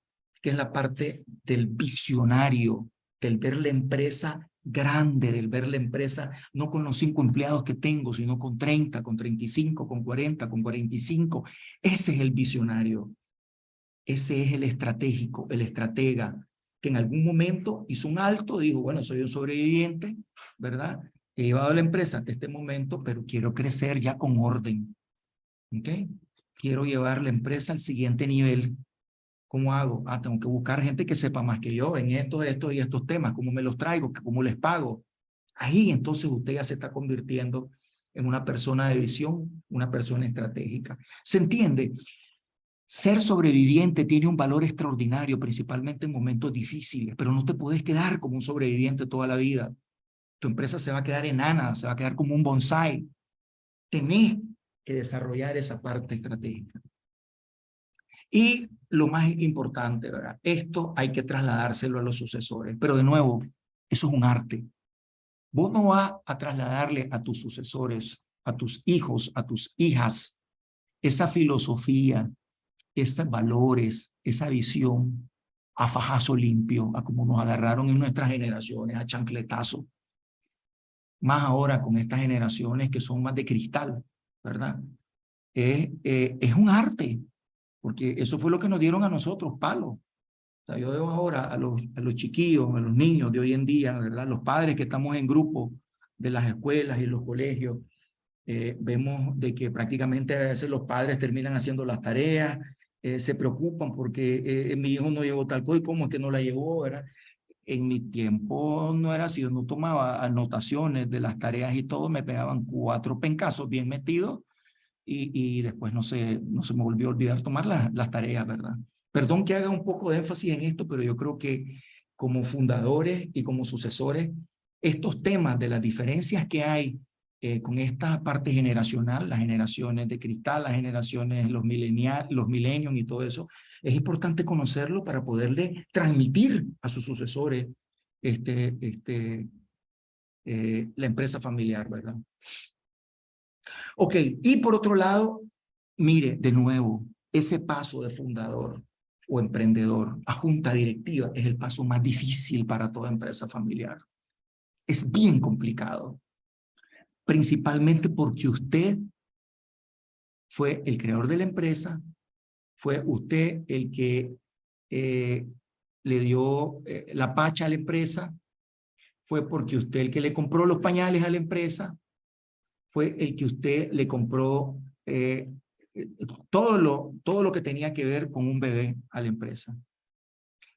que es la parte del visionario, del ver la empresa grande, del ver la empresa no con los 5 empleados que tengo, sino con 30, con 35, con 40, con 45. Ese es el visionario. Ese es el estratégico, el estratega, que en algún momento hizo un alto, dijo, bueno, soy un sobreviviente, ¿verdad? He llevado a la empresa hasta este momento, pero quiero crecer ya con orden, ¿ok? Quiero llevar la empresa al siguiente nivel. ¿Cómo hago? Tengo que buscar gente que sepa más que yo en estos y estos temas. ¿Cómo me los traigo? ¿Cómo les pago? Ahí entonces usted ya se está convirtiendo en una persona de visión, una persona estratégica. ¿Se entiende? Ser sobreviviente tiene un valor extraordinario, principalmente en momentos difíciles, pero no te puedes quedar como un sobreviviente toda la vida. Tu empresa se va a quedar enana, se va a quedar como un bonsai. Tenés que desarrollar esa parte estratégica. Y lo más importante, ¿verdad? Esto hay que trasladárselo a los sucesores, pero de nuevo, eso es un arte. Vos no vas a trasladarle a tus sucesores, a tus hijos, a tus hijas, esa filosofía, esos valores, esa visión, a fajazo limpio, a como nos agarraron en nuestras generaciones, a chancletazo. Más ahora con estas generaciones que son más de cristal, ¿verdad? Es un arte, porque eso fue lo que nos dieron a nosotros, palos. O sea, yo veo ahora a los chiquillos, a los niños de hoy en día, ¿verdad? Los padres que estamos en grupo de las escuelas y los colegios, vemos de que prácticamente a veces los padres terminan haciendo las tareas, se preocupan porque mi hijo no llevó tal cosa y cómo es que no la llevó, ¿verdad? En mi tiempo no era así, yo no tomaba anotaciones de las tareas y todo, me pegaban 4 pencazos bien metidos y después no se me volvió a olvidar tomar las tareas, ¿verdad? Perdón que haga un poco de énfasis en esto, pero yo creo que como fundadores y como sucesores, estos temas de las diferencias que hay con esta parte generacional, las generaciones de cristal, las generaciones, los millennials y todo eso, es importante conocerlo para poderle transmitir a sus sucesores la empresa familiar, ¿verdad? Ok, y por otro lado, mire, de nuevo, ese paso de fundador o emprendedor a junta directiva es el paso más difícil para toda empresa familiar. Es bien complicado, principalmente porque usted fue el creador de la empresa, fue usted el que le dio la pacha a la empresa, fue porque usted el que le compró los pañales a la empresa, fue el que usted le compró todo lo que tenía que ver con un bebé a la empresa.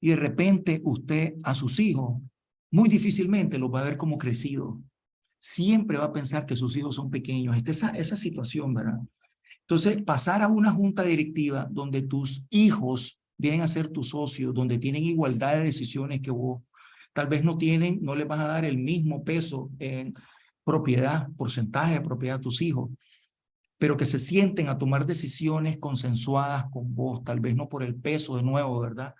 Y de repente usted a sus hijos muy difícilmente los va a ver como crecidos. Siempre va a pensar que sus hijos son pequeños. Esa situación, ¿verdad? Entonces, pasar a una junta directiva donde tus hijos vienen a ser tus socios, donde tienen igualdad de decisiones que vos, tal vez no les vas a dar el mismo peso en propiedad, porcentaje de propiedad a tus hijos, pero que se sienten a tomar decisiones consensuadas con vos, tal vez no por el peso de nuevo, ¿verdad?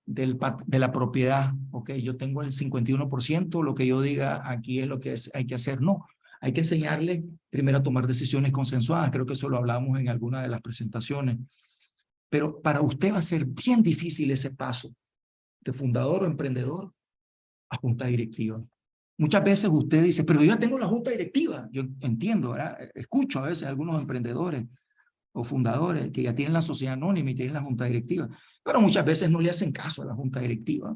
De la propiedad, ok, yo tengo el 51%, lo que yo diga aquí es lo que hay que hacer, no. Hay que enseñarle primero a tomar decisiones consensuadas, creo que eso lo hablamos en alguna de las presentaciones, pero para usted va a ser bien difícil ese paso de fundador o emprendedor a junta directiva. Muchas veces usted dice, pero yo ya tengo la junta directiva. Yo entiendo, ¿verdad? Escucho a veces a algunos emprendedores o fundadores que ya tienen la sociedad anónima y tienen la junta directiva, pero muchas veces no le hacen caso a la junta directiva.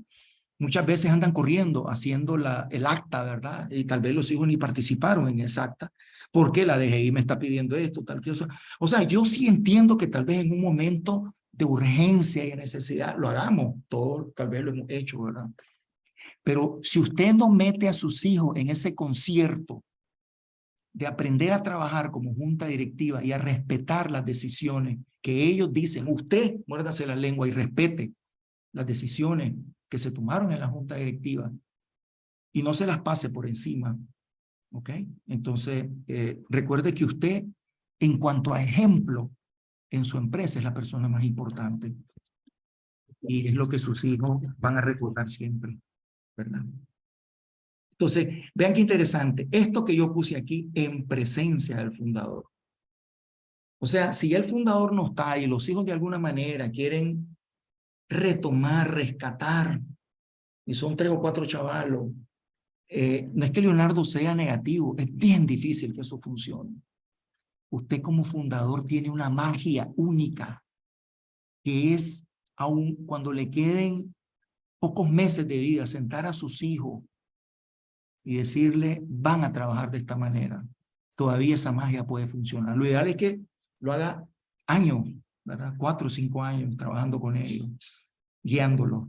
Muchas veces andan corriendo, haciendo el acta, ¿verdad? Y tal vez los hijos ni participaron en esa acta. ¿Por qué la DGI me está pidiendo esto? Tal cosa. O sea, yo sí entiendo que tal vez en un momento de urgencia y necesidad lo hagamos. Todos tal vez lo hemos hecho, ¿verdad? Pero si usted no mete a sus hijos en ese concierto de aprender a trabajar como junta directiva y a respetar las decisiones que ellos dicen, usted muérdase la lengua y respete las decisiones que se tomaron en la junta directiva y no se las pase por encima, ¿ok? Entonces, recuerde que usted, en cuanto a ejemplo, en su empresa es la persona más importante y es lo que sus hijos van a recordar siempre, ¿verdad? Entonces, vean qué interesante, esto que yo puse aquí en presencia del fundador. O sea, si el fundador no está y los hijos de alguna manera quieren retomar, rescatar, y son 3 o 4 chavalos, no es que Leonardo sea negativo, es bien difícil que eso funcione. Usted como fundador tiene una magia única, que es, aun cuando le queden pocos meses de vida, sentar a sus hijos y decirle, van a trabajar de esta manera. Todavía esa magia puede funcionar. Lo ideal es que lo haga años, ¿verdad? 4 o 5 años trabajando con ellos, guiándolos.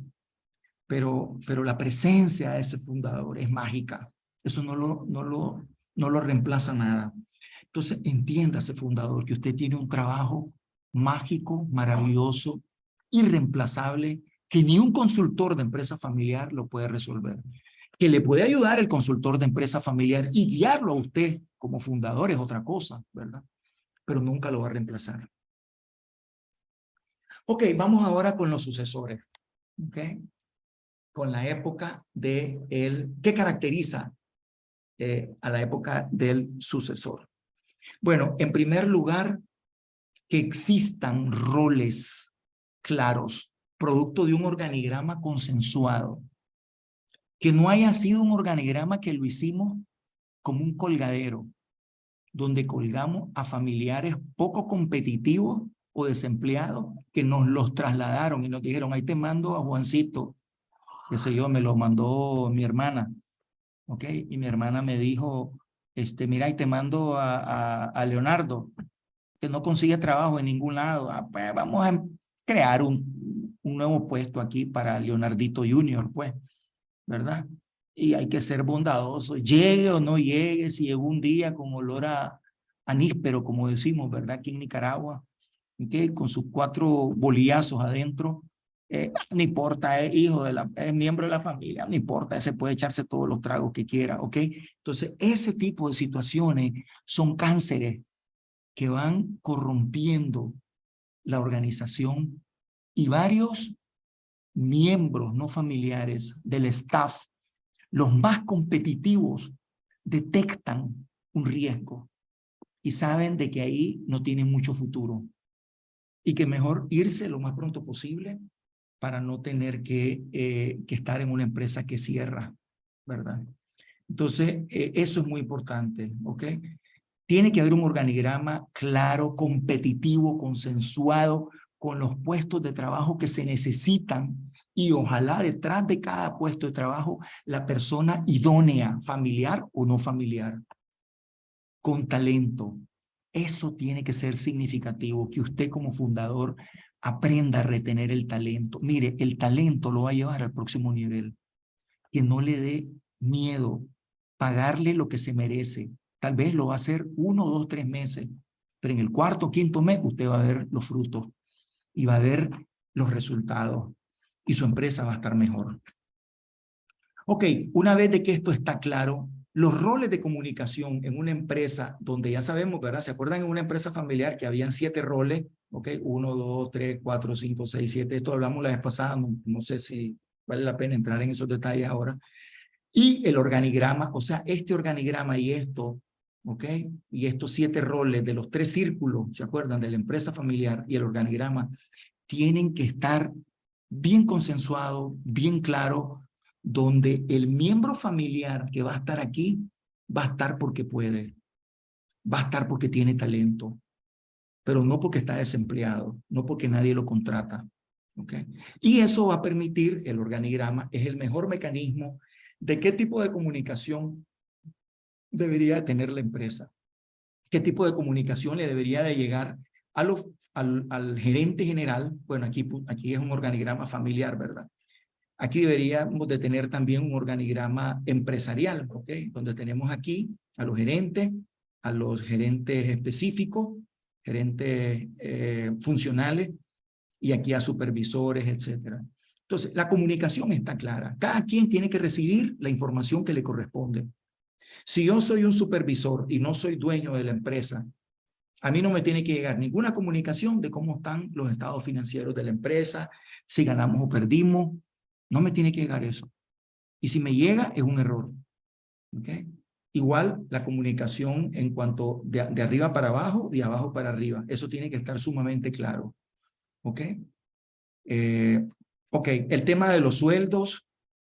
Pero la presencia de ese fundador es mágica. Eso no lo reemplaza nada. Entonces, entienda ese fundador que usted tiene un trabajo mágico, maravilloso, irreemplazable, que ni un consultor de empresa familiar lo puede resolver. Que le puede ayudar el consultor de empresa familiar y guiarlo a usted como fundador es otra cosa, ¿verdad? Pero nunca lo va a reemplazar. Ok, vamos ahora con los sucesores. Ok, con la época de el, ¿qué caracteriza a la época del sucesor? Bueno, en primer lugar, que existan roles claros, producto de un organigrama consensuado, que no haya sido un organigrama que lo hicimos como un colgadero, donde colgamos a familiares poco competitivos o desempleados que nos los trasladaron y nos dijeron, ahí te mando a Juancito, qué sé yo, me lo mandó mi hermana, ¿ok? Y mi hermana me dijo, mira, ahí te mando a Leonardo, que no consigue trabajo en ningún lado. Ah, pues vamos a crear un nuevo puesto aquí para Leonardito Junior, pues, ¿verdad? Y hay que ser bondadoso, llegue o no llegue, si llegó un día con olor a níspero, como decimos, ¿verdad? Aquí en Nicaragua, ¿okay? Con sus 4 bolillazos adentro, no importa, es hijo de es miembro de la familia, no importa, ese puede echarse todos los tragos que quiera, ¿ok? Entonces, ese tipo de situaciones son cánceres que van corrompiendo la organización y varios miembros no familiares del staff, los más competitivos, detectan un riesgo y saben de que ahí no tienen mucho futuro y que mejor irse lo más pronto posible para no tener que estar en una empresa que cierra, ¿verdad? Entonces, eso es muy importante, ¿ok? Tiene que haber un organigrama claro, competitivo, consensuado, con los puestos de trabajo que se necesitan y ojalá detrás de cada puesto de trabajo la persona idónea, familiar o no familiar, con talento. Eso tiene que ser significativo, que usted como fundador aprenda a retener el talento. Mire, el talento lo va a llevar al próximo nivel. Que no le dé miedo pagarle lo que se merece. Tal vez lo va a hacer 1, 2, 3 meses, pero en el cuarto, quinto mes usted va a ver los frutos y va a ver los resultados y su empresa va a estar mejor. Ok, una vez de que esto está claro, los roles de comunicación en una empresa donde ya sabemos, ¿verdad? ¿Se acuerdan en una empresa familiar que habían 7 roles? Ok, 1, 2, 3, 4, 5, 6, 7. Esto hablamos la vez pasada, no sé si vale la pena entrar en esos detalles ahora. Y el organigrama, o sea, este organigrama y esto, ¿ok? Y estos 7 roles de los 3 círculos, ¿se acuerdan? De la empresa familiar y el organigrama, tienen que estar bien consensuados, bien claros, donde el miembro familiar que va a estar aquí, va a estar porque puede, va a estar porque tiene talento, pero no porque está desempleado, no porque nadie lo contrata, ¿ok? Y eso va a permitir, el organigrama es el mejor mecanismo de qué tipo de comunicación debería tener la empresa, qué tipo de comunicación le debería de llegar al gerente general. Bueno, aquí es un organigrama familiar, ¿verdad? Aquí deberíamos de tener también un organigrama empresarial, ¿ok? Donde tenemos aquí a los gerentes específicos, gerentes funcionales, y aquí a supervisores, etcétera. Entonces, la comunicación está clara. Cada quien tiene que recibir la información que le corresponde. Si yo soy un supervisor y no soy dueño de la empresa, a mí no me tiene que llegar ninguna comunicación de cómo están los estados financieros de la empresa, si ganamos o perdimos. No me tiene que llegar eso. Y si me llega, es un error. ¿Okay? Igual la comunicación en cuanto de arriba para abajo, de abajo para arriba. Eso tiene que estar sumamente claro. ¿Ok? Ok, el tema de los sueldos,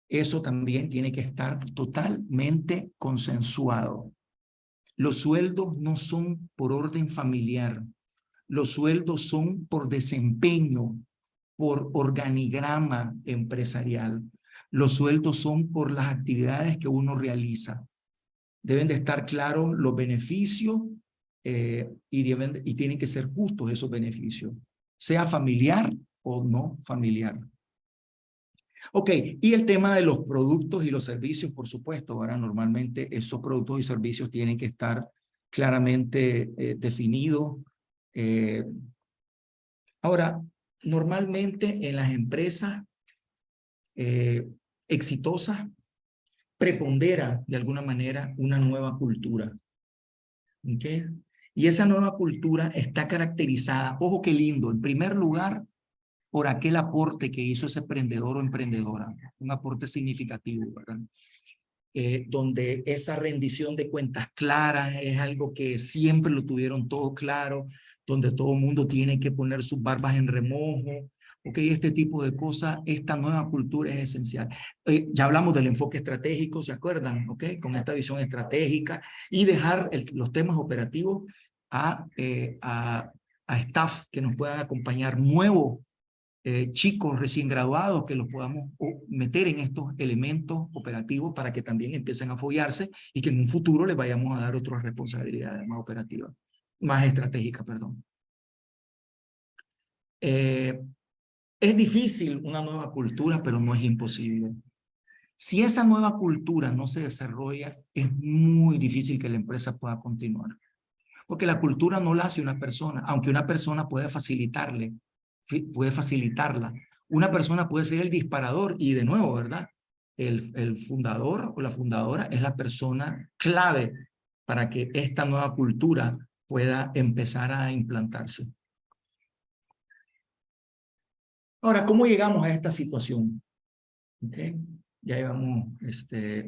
eso también tiene que estar totalmente consensuado. Los sueldos no son por orden familiar. Los sueldos son por desempeño, por organigrama empresarial. Los sueldos son por las actividades que uno realiza. Deben de estar claros los beneficios y tienen que ser justos esos beneficios, sea familiar o no familiar. Ok, y el tema de los productos y los servicios, por supuesto, ahora normalmente esos productos y servicios tienen que estar claramente definidos, Ahora, normalmente en las empresas exitosas prepondera de alguna manera una nueva cultura. ¿Okay? Y esa nueva cultura está caracterizada, ojo qué lindo, en primer lugar, por aquel aporte que hizo ese emprendedor o emprendedora, un aporte significativo, ¿verdad? Donde esa rendición de cuentas claras es algo que siempre lo tuvieron todos claro, donde todo el mundo tiene que poner sus barbas en remojo, ok, este tipo de cosas, esta nueva cultura es esencial. Ya hablamos del enfoque estratégico, ¿se acuerdan? Ok, con esta visión estratégica y dejar los temas operativos a staff que nos puedan acompañar, nuevos chicos recién graduados, que los podamos meter en estos elementos operativos para que también empiecen a foguearse y que en un futuro les vayamos a dar otras responsabilidades más operativas, más estratégicas, perdón. Es difícil una nueva cultura, pero no es imposible. Si esa nueva cultura no se desarrolla, es muy difícil que la empresa pueda continuar. Porque la cultura no la hace una persona, aunque una persona puede facilitarla. Una persona puede ser el disparador y de nuevo, ¿verdad? El fundador o la fundadora es la persona clave para que esta nueva cultura pueda empezar a implantarse. Ahora, ¿cómo llegamos a esta situación? ¿Okay? Ya llevamos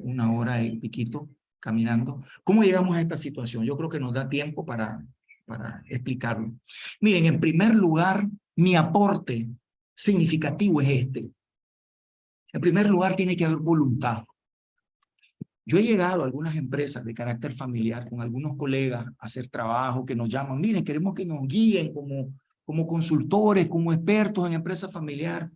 una hora y piquito caminando. ¿Cómo llegamos a esta situación? Yo creo que nos da tiempo para explicarlo. Miren, en primer lugar, mi aporte significativo es este. En primer lugar, tiene que haber voluntad. Yo he llegado a algunas empresas de carácter familiar con algunos colegas a hacer trabajo que nos llaman. Miren, queremos que nos guíen como consultores, como expertos en empresa familiar.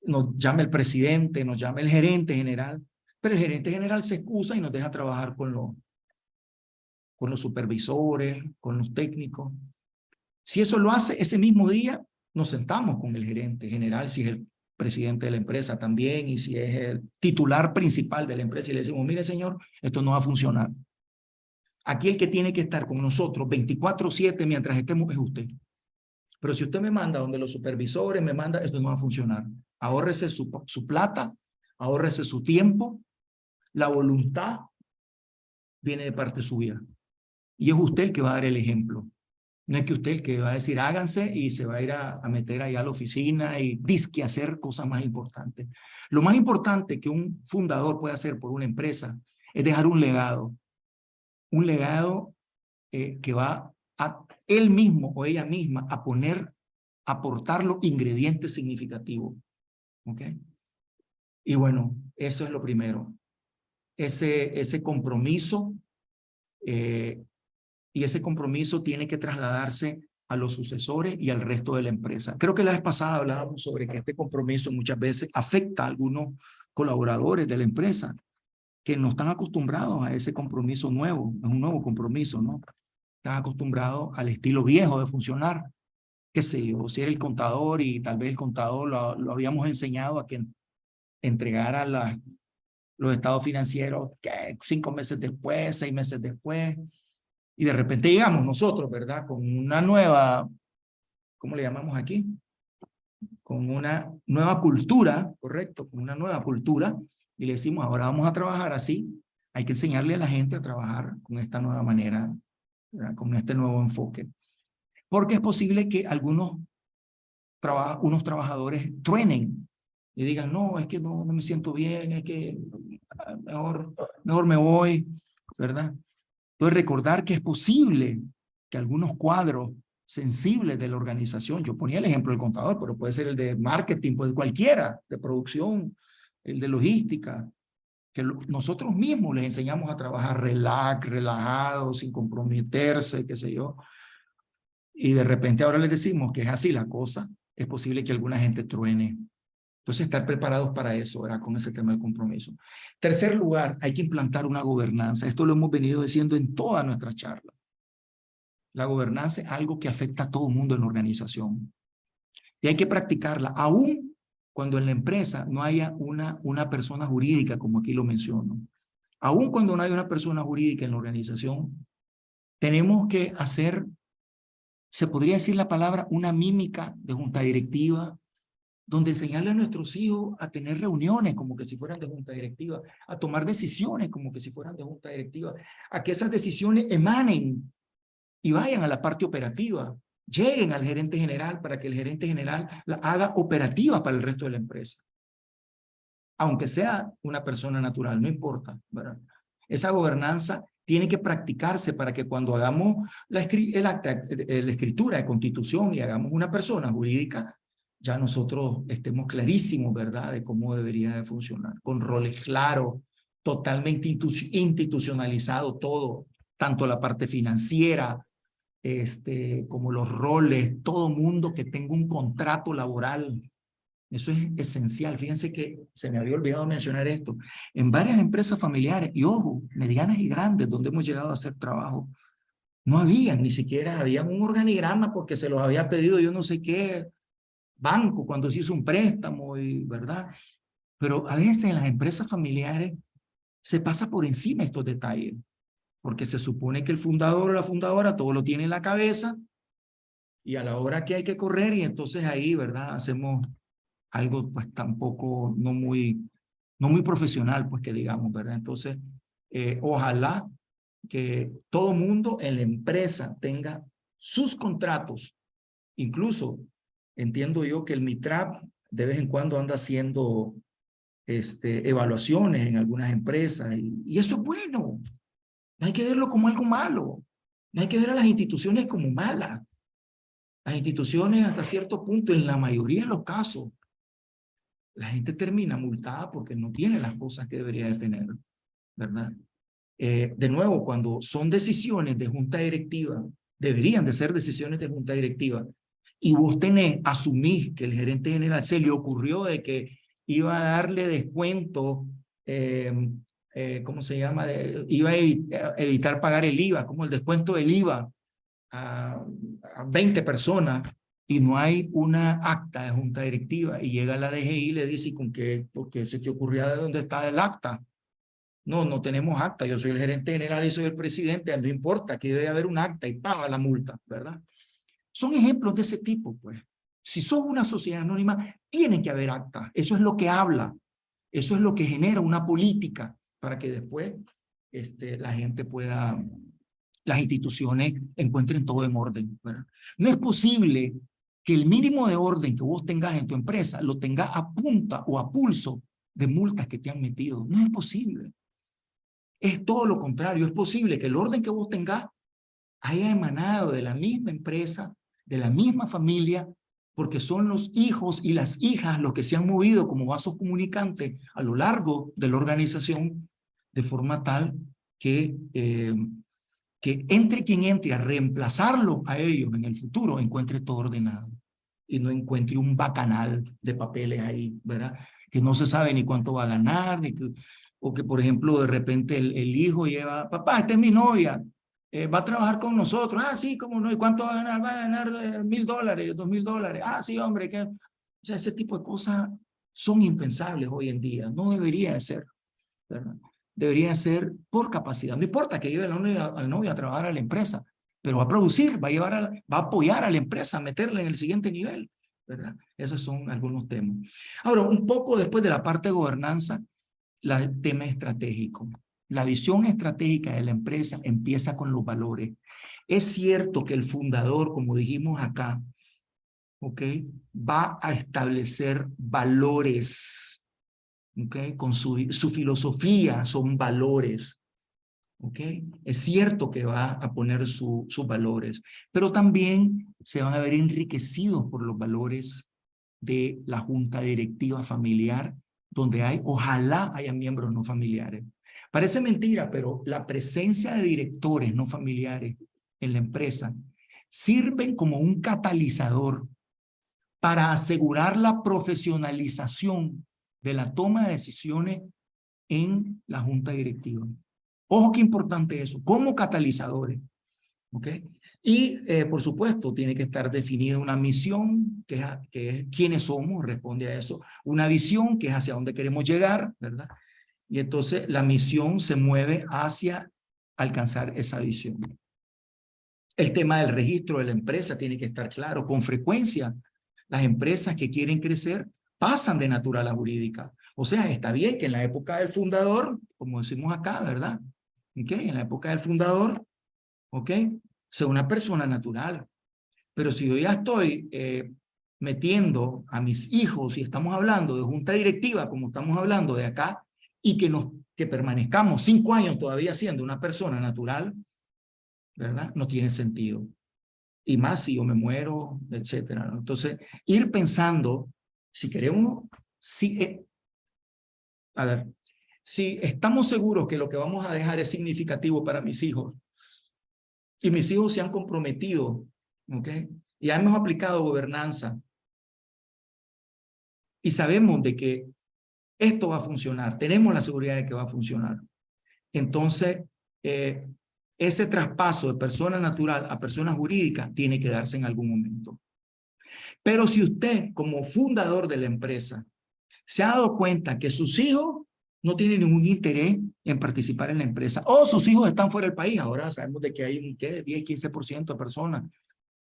Nos llama el presidente, nos llama el gerente general, pero el gerente general se excusa y nos deja trabajar con los supervisores, con los técnicos. Si eso lo hace ese mismo día, nos sentamos con el gerente general, si es el presidente de la empresa también, y si es el titular principal de la empresa, y le decimos, mire señor, esto no va a funcionar. Aquí el que tiene que estar con nosotros 24/7 mientras estemos es usted. Pero si usted me manda donde los supervisores, me manda, esto no va a funcionar. Ahórrese su plata, ahórrese su tiempo, la voluntad viene de parte suya. Y es usted el que va a dar el ejemplo. No es que usted el que va a decir háganse y se va a ir a meter allá a la oficina y disque hacer cosas más importantes. Lo más importante que un fundador puede hacer por una empresa es dejar un legado. Un legado que va a él mismo o ella misma a aportar los ingredientes significativos. ¿Ok? Y bueno, eso es lo primero. Ese compromiso y ese compromiso tiene que trasladarse a los sucesores y al resto de la empresa. Creo que la vez pasada hablábamos sobre que este compromiso muchas veces afecta a algunos colaboradores de la empresa que no están acostumbrados a ese compromiso nuevo, es un nuevo compromiso, ¿no? Están acostumbrados al estilo viejo de funcionar. Qué sé yo, si era el contador y tal vez el contador lo habíamos enseñado a que entregara los estados financieros 5 meses después, 6 meses después, y de repente llegamos nosotros, ¿verdad? Con una nueva, ¿cómo le llamamos aquí? Con una nueva cultura, correcto, con una nueva cultura, y le decimos, ahora vamos a trabajar así, hay que enseñarle a la gente a trabajar con esta nueva manera, ¿verdad? Con este nuevo enfoque. Porque es posible que unos trabajadores truenen y digan, no, es que no me siento bien, es que mejor me voy, ¿verdad? Entonces recordar que es posible que algunos cuadros sensibles de la organización, yo ponía el ejemplo del contador, pero puede ser el de marketing, pues cualquiera, de producción, el de logística, que nosotros mismos les enseñamos a trabajar relajados, sin comprometerse, qué sé yo, y de repente ahora les decimos que es así la cosa, es posible que alguna gente truene. Entonces, estar preparados para eso, ¿verdad? Con ese tema del compromiso. Tercer lugar, hay que implantar una gobernanza. Esto lo hemos venido diciendo en todas nuestras charlas. La gobernanza es algo que afecta a todo el mundo en la organización. Y hay que practicarla, aún cuando en la empresa no haya una persona jurídica, como aquí lo menciono. Aún cuando no haya una persona jurídica en la organización, tenemos que hacer se podría decir la palabra, una mímica de junta directiva, donde enseñarle a nuestros hijos a tener reuniones como que si fueran de junta directiva, a tomar decisiones como que si fueran de junta directiva, a que esas decisiones emanen y vayan a la parte operativa, lleguen al gerente general para que el gerente general la haga operativa para el resto de la empresa. Aunque sea una persona natural, no importa, ¿verdad? Esa gobernanza tiene que practicarse para que cuando hagamos la escritura de constitución y hagamos una persona jurídica, ya nosotros estemos clarísimos, ¿verdad?, de cómo debería de funcionar, con roles claros, totalmente institucionalizado todo, tanto la parte financiera, como los roles, todo mundo que tenga un contrato laboral. Eso es esencial. Fíjense que se me había olvidado mencionar esto. En varias empresas familiares, y ojo, medianas y grandes, donde hemos llegado a hacer trabajo, no había, ni siquiera había un organigrama porque se los había pedido yo no sé qué banco cuando se hizo un préstamo, ¿verdad? Pero a veces en las empresas familiares se pasa por encima estos detalles, porque se supone que el fundador o la fundadora todo lo tiene en la cabeza y a la hora que hay que correr y entonces ahí, ¿verdad? Hacemos algo pues tampoco no muy profesional, pues que digamos, ¿verdad? Entonces, ojalá que todo mundo en la empresa tenga sus contratos. Incluso entiendo yo que el MITRAP de vez en cuando anda haciendo evaluaciones en algunas empresas y eso es bueno. No hay que verlo como algo malo. No hay que ver a las instituciones como malas. Las instituciones hasta cierto punto, en la mayoría de los casos, la gente termina multada porque no tiene las cosas que debería de tener, ¿verdad? De nuevo, cuando son decisiones de junta directiva, deberían de ser decisiones de junta directiva, y vos asumís que el gerente general se le ocurrió de que iba a darle descuento, ¿cómo se llama? Iba a evitar pagar el IVA, como el descuento del IVA a 20 personas, y no hay una acta de junta directiva, y llega la DGI y le dice, ¿y con qué? Porque se te ocurría de dónde está el acta. No, no tenemos acta, yo soy el gerente general y soy el presidente, no importa, que debe haber un acta y paga la multa, ¿verdad? Son ejemplos de ese tipo, pues. Si sos una sociedad anónima, tiene que haber acta, eso es lo que habla, eso es lo que genera una política para que después la gente pueda, las instituciones encuentren todo en orden, ¿verdad? No es posible que el mínimo de orden que vos tengas en tu empresa lo tengas a punta o a pulso de multas que te han metido. No es posible. Es todo lo contrario. Es posible que el orden que vos tengas haya emanado de la misma empresa, de la misma familia, porque son los hijos y las hijas los que se han movido como vasos comunicantes a lo largo de la organización, de forma tal que entre quien entre a reemplazarlo a ellos en el futuro, encuentre todo ordenado y no encuentre un bacanal de papeles ahí, ¿verdad? Que no se sabe ni cuánto va a ganar, o que, por ejemplo, de repente el hijo lleva, papá, esta es mi novia, va a trabajar con nosotros, ah, sí, cómo no, ¿y cuánto va a ganar? Va a ganar $1,000, $2,000, ah, sí, hombre, que... O sea, ese tipo de cosas son impensables hoy en día, no debería de ser, ¿verdad? Debería ser por capacidad. No importa que lleve al novio a trabajar a la empresa, pero va a producir, va a apoyar a la empresa, a meterla en el siguiente nivel, ¿verdad? Esos son algunos temas. Ahora, un poco después de la parte de gobernanza, el tema estratégico. La visión estratégica de la empresa empieza con los valores. Es cierto que el fundador, como dijimos acá, ¿ok?, va a establecer valores, ¿ok?, con su filosofía, son valores, ¿ok? Es cierto que va a poner sus valores, pero también se van a ver enriquecidos por los valores de la junta directiva familiar, donde ojalá haya miembros no familiares. Parece mentira, pero la presencia de directores no familiares en la empresa sirven como un catalizador para asegurar la profesionalización de la toma de decisiones en la junta directiva. Ojo, qué importante eso, como catalizadores, ¿ok? Y, por supuesto, tiene que estar definida una misión, que es quiénes somos, responde a eso. Una visión, que es hacia dónde queremos llegar, ¿verdad? Y entonces la misión se mueve hacia alcanzar esa visión. El tema del registro de la empresa tiene que estar claro. Con frecuencia, las empresas que quieren crecer pasan de natural a jurídica. O sea, está bien que en la época del fundador, como decimos acá, ¿verdad? ¿Ok? En la época del fundador, ¿ok? Sea una persona natural. Pero si yo ya estoy metiendo a mis hijos y estamos hablando de junta directiva, como estamos hablando de acá, y que permanezcamos 5 años todavía siendo una persona natural, ¿verdad? No tiene sentido. Y más si yo me muero, etcétera, ¿no? Entonces, ir pensando, si queremos, a ver, si estamos seguros que lo que vamos a dejar es significativo para mis hijos, y mis hijos se han comprometido, ¿ok? Y hemos aplicado gobernanza, y sabemos de que esto va a funcionar, tenemos la seguridad de que va a funcionar. Entonces, ese traspaso de persona natural a persona jurídica tiene que darse en algún momento. Pero si usted, como fundador de la empresa, se ha dado cuenta que sus hijos no tienen ningún interés en participar en la empresa, o sus hijos están fuera del país, ahora sabemos de que hay un 10-15% de personas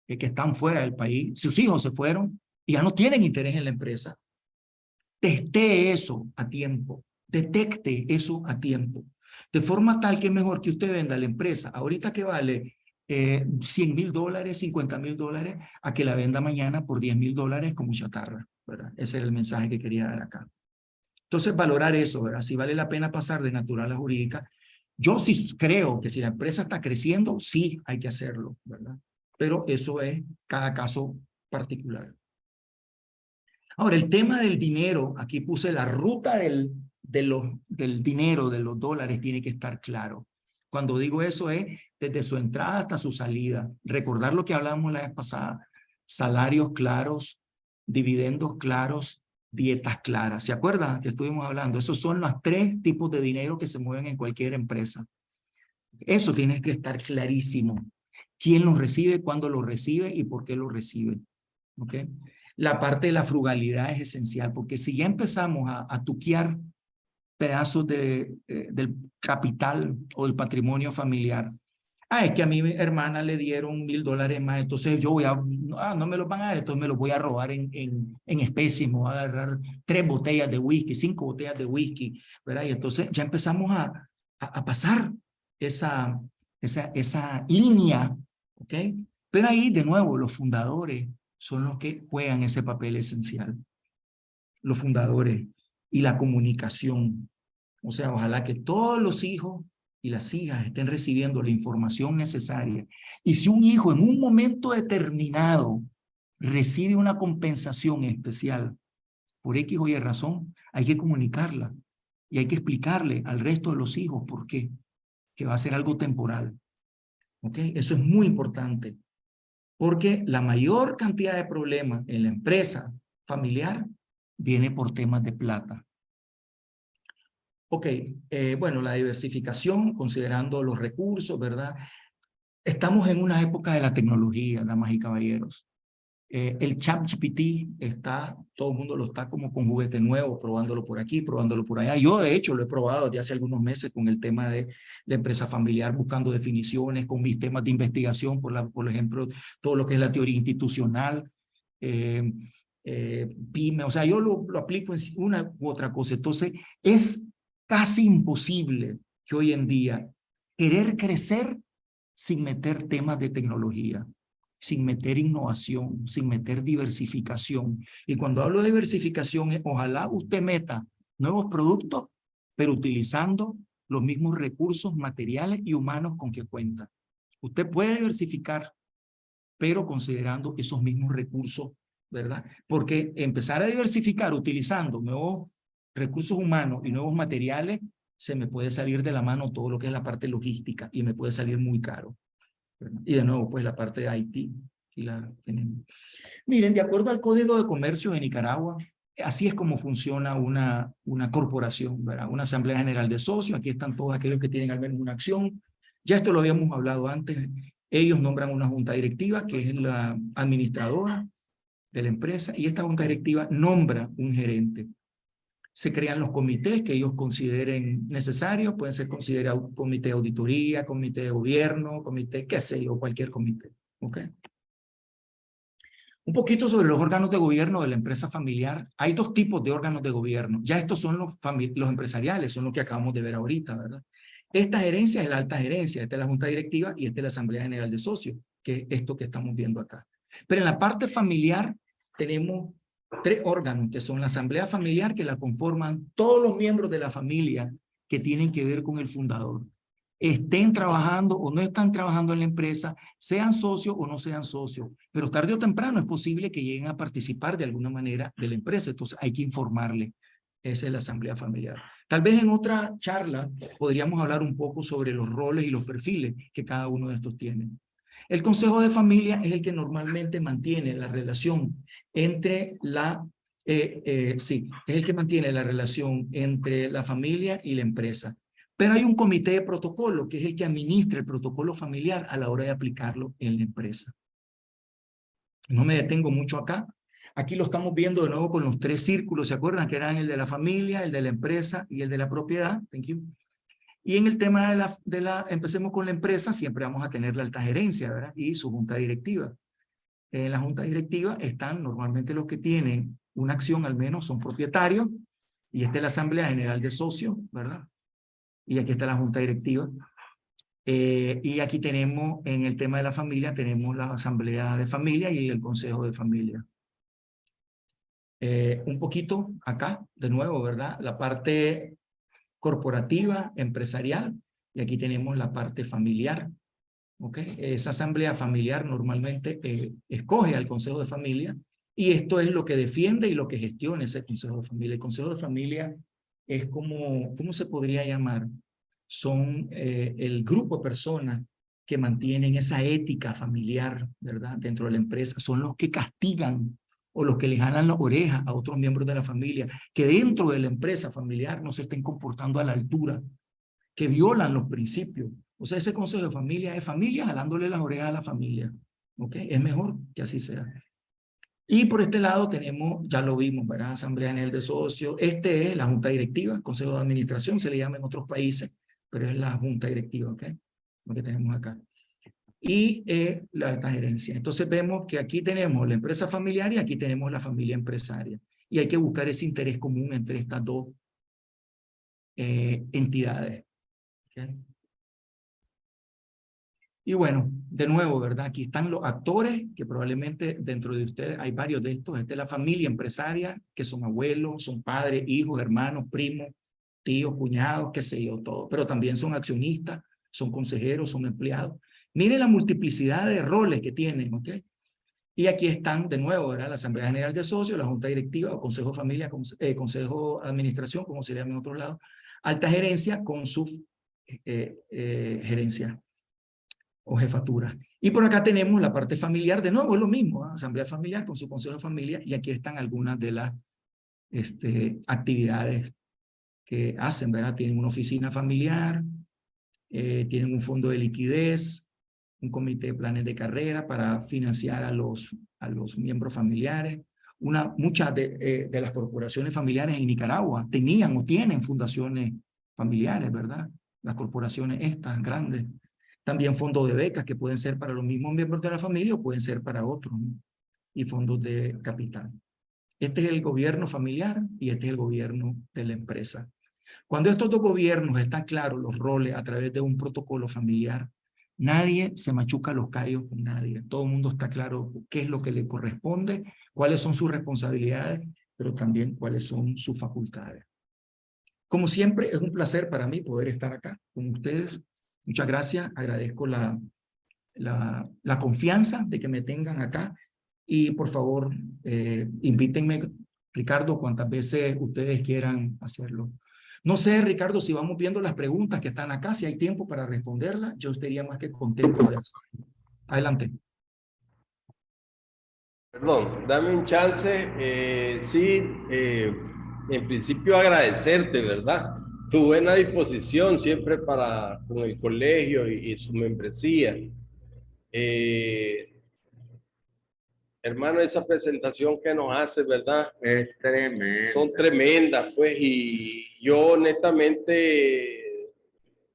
que están fuera del país, sus hijos se fueron y ya no tienen interés en la empresa, testee eso a tiempo, detecte eso a tiempo, de forma tal que es mejor que usted venda la empresa ahorita que vale $100,000, $50,000, a que la venda mañana por $10,000 como chatarra, ¿verdad? Ese era el mensaje que quería dar acá. Entonces, valorar eso, ¿verdad? Si vale la pena pasar de natural a jurídica. Yo sí creo que si la empresa está creciendo, sí hay que hacerlo, ¿verdad? Pero eso es cada caso particular. Ahora, el tema del dinero, aquí puse la ruta del dinero, de los dólares, tiene que estar claro. Cuando digo eso es desde su entrada hasta su salida. Recordar lo que hablamos la vez pasada. Salarios claros, dividendos claros, dietas claras. ¿Se acuerdan que estuvimos hablando? Esos son los 3 tipos de dinero que se mueven en cualquier empresa. Eso tiene que estar clarísimo. ¿Quién los recibe, cuándo los recibe y por qué los recibe? ¿Ok? La parte de la frugalidad es esencial, porque si ya empezamos a tuquear pedazos del capital o del patrimonio familiar, es que a mi hermana le dieron $1,000 más, entonces yo voy a, no me los van a dar, entonces me los voy a robar en especies, me voy a agarrar 3 botellas de whisky, 5 botellas de whisky, ¿verdad? Y entonces ya empezamos a pasar esa línea, ¿ok? Pero ahí, de nuevo, los fundadores son los que juegan ese papel esencial. Los fundadores y la comunicación. O sea, ojalá que todos los hijos y las hijas estén recibiendo la información necesaria. Y si un hijo en un momento determinado recibe una compensación especial por X o Y razón, hay que comunicarla y hay que explicarle al resto de los hijos por qué, que va a ser algo temporal. ¿Ok? Eso es muy importante. Porque la mayor cantidad de problemas en la empresa familiar viene por temas de plata. Ok, bueno, la diversificación, considerando los recursos, ¿verdad? Estamos en una época de la tecnología, damas y caballeros. El ChatGPT todo el mundo lo está como con juguete nuevo, probándolo por aquí, probándolo por allá. Yo, de hecho, lo he probado desde hace algunos meses con el tema de la empresa familiar, buscando definiciones, con mis temas de investigación, por ejemplo, todo lo que es la teoría institucional, PYME, o sea, yo lo aplico en una u otra cosa. Entonces, es casi imposible que hoy en día querer crecer sin meter temas de tecnología, sin meter innovación, sin meter diversificación. Y cuando hablo de diversificación, ojalá usted meta nuevos productos, pero utilizando los mismos recursos materiales y humanos con que cuenta. Usted puede diversificar, pero considerando esos mismos recursos, ¿verdad? Porque empezar a diversificar utilizando nuevos recursos humanos y nuevos materiales, se me puede salir de la mano todo lo que es la parte logística y me puede salir muy caro. Y de nuevo, pues la parte de Haití. Aquí la tenemos. Miren, de acuerdo al Código de Comercio de Nicaragua, así es como funciona una corporación, ¿verdad? Una asamblea general de socios. Aquí están todos aquellos que tienen al menos una acción. Ya esto lo habíamos hablado antes. Ellos nombran una junta directiva, que es la administradora de la empresa, y esta junta directiva nombra un gerente. Se crean los comités que ellos consideren necesarios, pueden ser considerados comité de auditoría, comité de gobierno, comité, qué sé yo, cualquier comité. ¿Ok? Un poquito sobre los órganos de gobierno de la empresa familiar. Hay dos tipos de órganos de gobierno. Ya estos son los empresariales, son los que acabamos de ver ahorita, ¿verdad? Esta gerencia es la alta gerencia, esta es la junta directiva y esta es la asamblea general de socios, que es esto que estamos viendo acá. Pero en la parte familiar tenemos tres órganos, que son la asamblea familiar, que la conforman todos los miembros de la familia que tienen que ver con el fundador. Estén trabajando o no están trabajando en la empresa, sean socios o no sean socios, pero tarde o temprano es posible que lleguen a participar de alguna manera de la empresa, entonces hay que informarle. Esa es la asamblea familiar. Tal vez en otra charla podríamos hablar un poco sobre los roles y los perfiles que cada uno de estos tiene. El consejo de familia es el que normalmente mantiene la relación entre es el que mantiene la relación entre la familia y la empresa. Pero hay un comité de protocolo que es el que administra el protocolo familiar a la hora de aplicarlo en la empresa. No me detengo mucho acá. Aquí lo estamos viendo de nuevo con los tres círculos, ¿se acuerdan? Que eran el de la familia, el de la empresa y el de la propiedad. Thank you. Y en el tema empecemos con la empresa, siempre vamos a tener la alta gerencia, ¿verdad? Y su junta directiva. En la junta directiva están normalmente los que tienen una acción al menos, son propietarios, y esta es la asamblea general de socios, ¿verdad? Y aquí está la junta directiva. Y aquí tenemos, en el tema de la familia, tenemos la asamblea de familia y el consejo de familia. Un poquito acá, de nuevo, ¿verdad? La parte corporativa, empresarial, y aquí tenemos la parte familiar. ¿Ok? Esa asamblea familiar normalmente escoge al consejo de familia, y esto es lo que defiende y lo que gestiona ese consejo de familia. El consejo de familia es como, ¿cómo se podría llamar? Son el grupo de personas que mantienen esa ética familiar, ¿verdad? Dentro de la empresa. Son los que castigan o los que le jalan las orejas a otros miembros de la familia, que dentro de la empresa familiar no se estén comportando a la altura, que violan los principios. O sea, ese consejo de familia es familia jalándole las orejas a la familia. ¿Ok? Es mejor que así sea. Y por este lado tenemos, ya lo vimos, ¿verdad? Asamblea General de Socios. Este es la junta directiva, consejo de administración, se le llama en otros países, pero es la junta directiva, ¿ok? Lo que tenemos acá. Y la alta gerencia. Entonces vemos que aquí tenemos la empresa familiar y aquí tenemos la familia empresaria. Y hay que buscar ese interés común entre estas dos entidades. ¿Okay? Y bueno, de nuevo, ¿verdad? Aquí están los actores, que probablemente dentro de ustedes hay varios de estos. Esta es la familia empresaria, que son abuelos, son padres, hijos, hermanos, primos, tíos, cuñados, qué sé yo, todo. Pero también son accionistas, son consejeros, son empleados. Miren la multiplicidad de roles que tienen, ¿ok? Y aquí están de nuevo, ¿verdad? La Asamblea General de Socios, la Junta Directiva o Consejo de Familia, Consejo de Administración, como se llama en otros lados, alta gerencia con su gerencia o jefatura. Y por acá tenemos la parte familiar, de nuevo es lo mismo, ¿eh? Asamblea familiar con su consejo de familia, y aquí están algunas de las actividades que hacen, ¿verdad? Tienen una oficina familiar, tienen un fondo de liquidez, un comité de planes de carrera para financiar a los miembros familiares. Muchas de las corporaciones familiares en Nicaragua tenían o tienen fundaciones familiares, ¿verdad? Las corporaciones estas grandes. También fondos de becas que pueden ser para los mismos miembros de la familia o pueden ser para otros, ¿no? Y fondos de capital. Este es el gobierno familiar y este es el gobierno de la empresa. Cuando estos dos gobiernos están claros los roles a través de un protocolo familiar, nadie se machuca los callos con nadie. Todo el mundo está claro qué es lo que le corresponde, cuáles son sus responsabilidades, pero también cuáles son sus facultades. Como siempre, es un placer para mí poder estar acá con ustedes. Muchas gracias. Agradezco la confianza de que me tengan acá. Y por favor, invítenme, Ricardo, cuantas veces ustedes quieran hacerlo. No sé, Ricardo, si vamos viendo las preguntas que están acá, si hay tiempo para responderlas, yo estaría más que contento de hacerlo. Adelante. Perdón, dame un chance. Sí, en principio agradecerte, ¿verdad? Tu buena disposición siempre con el colegio y su membresía. Hermano, esa presentación que nos hace, ¿verdad? Es tremendo. Son tremendas, pues, y yo honestamente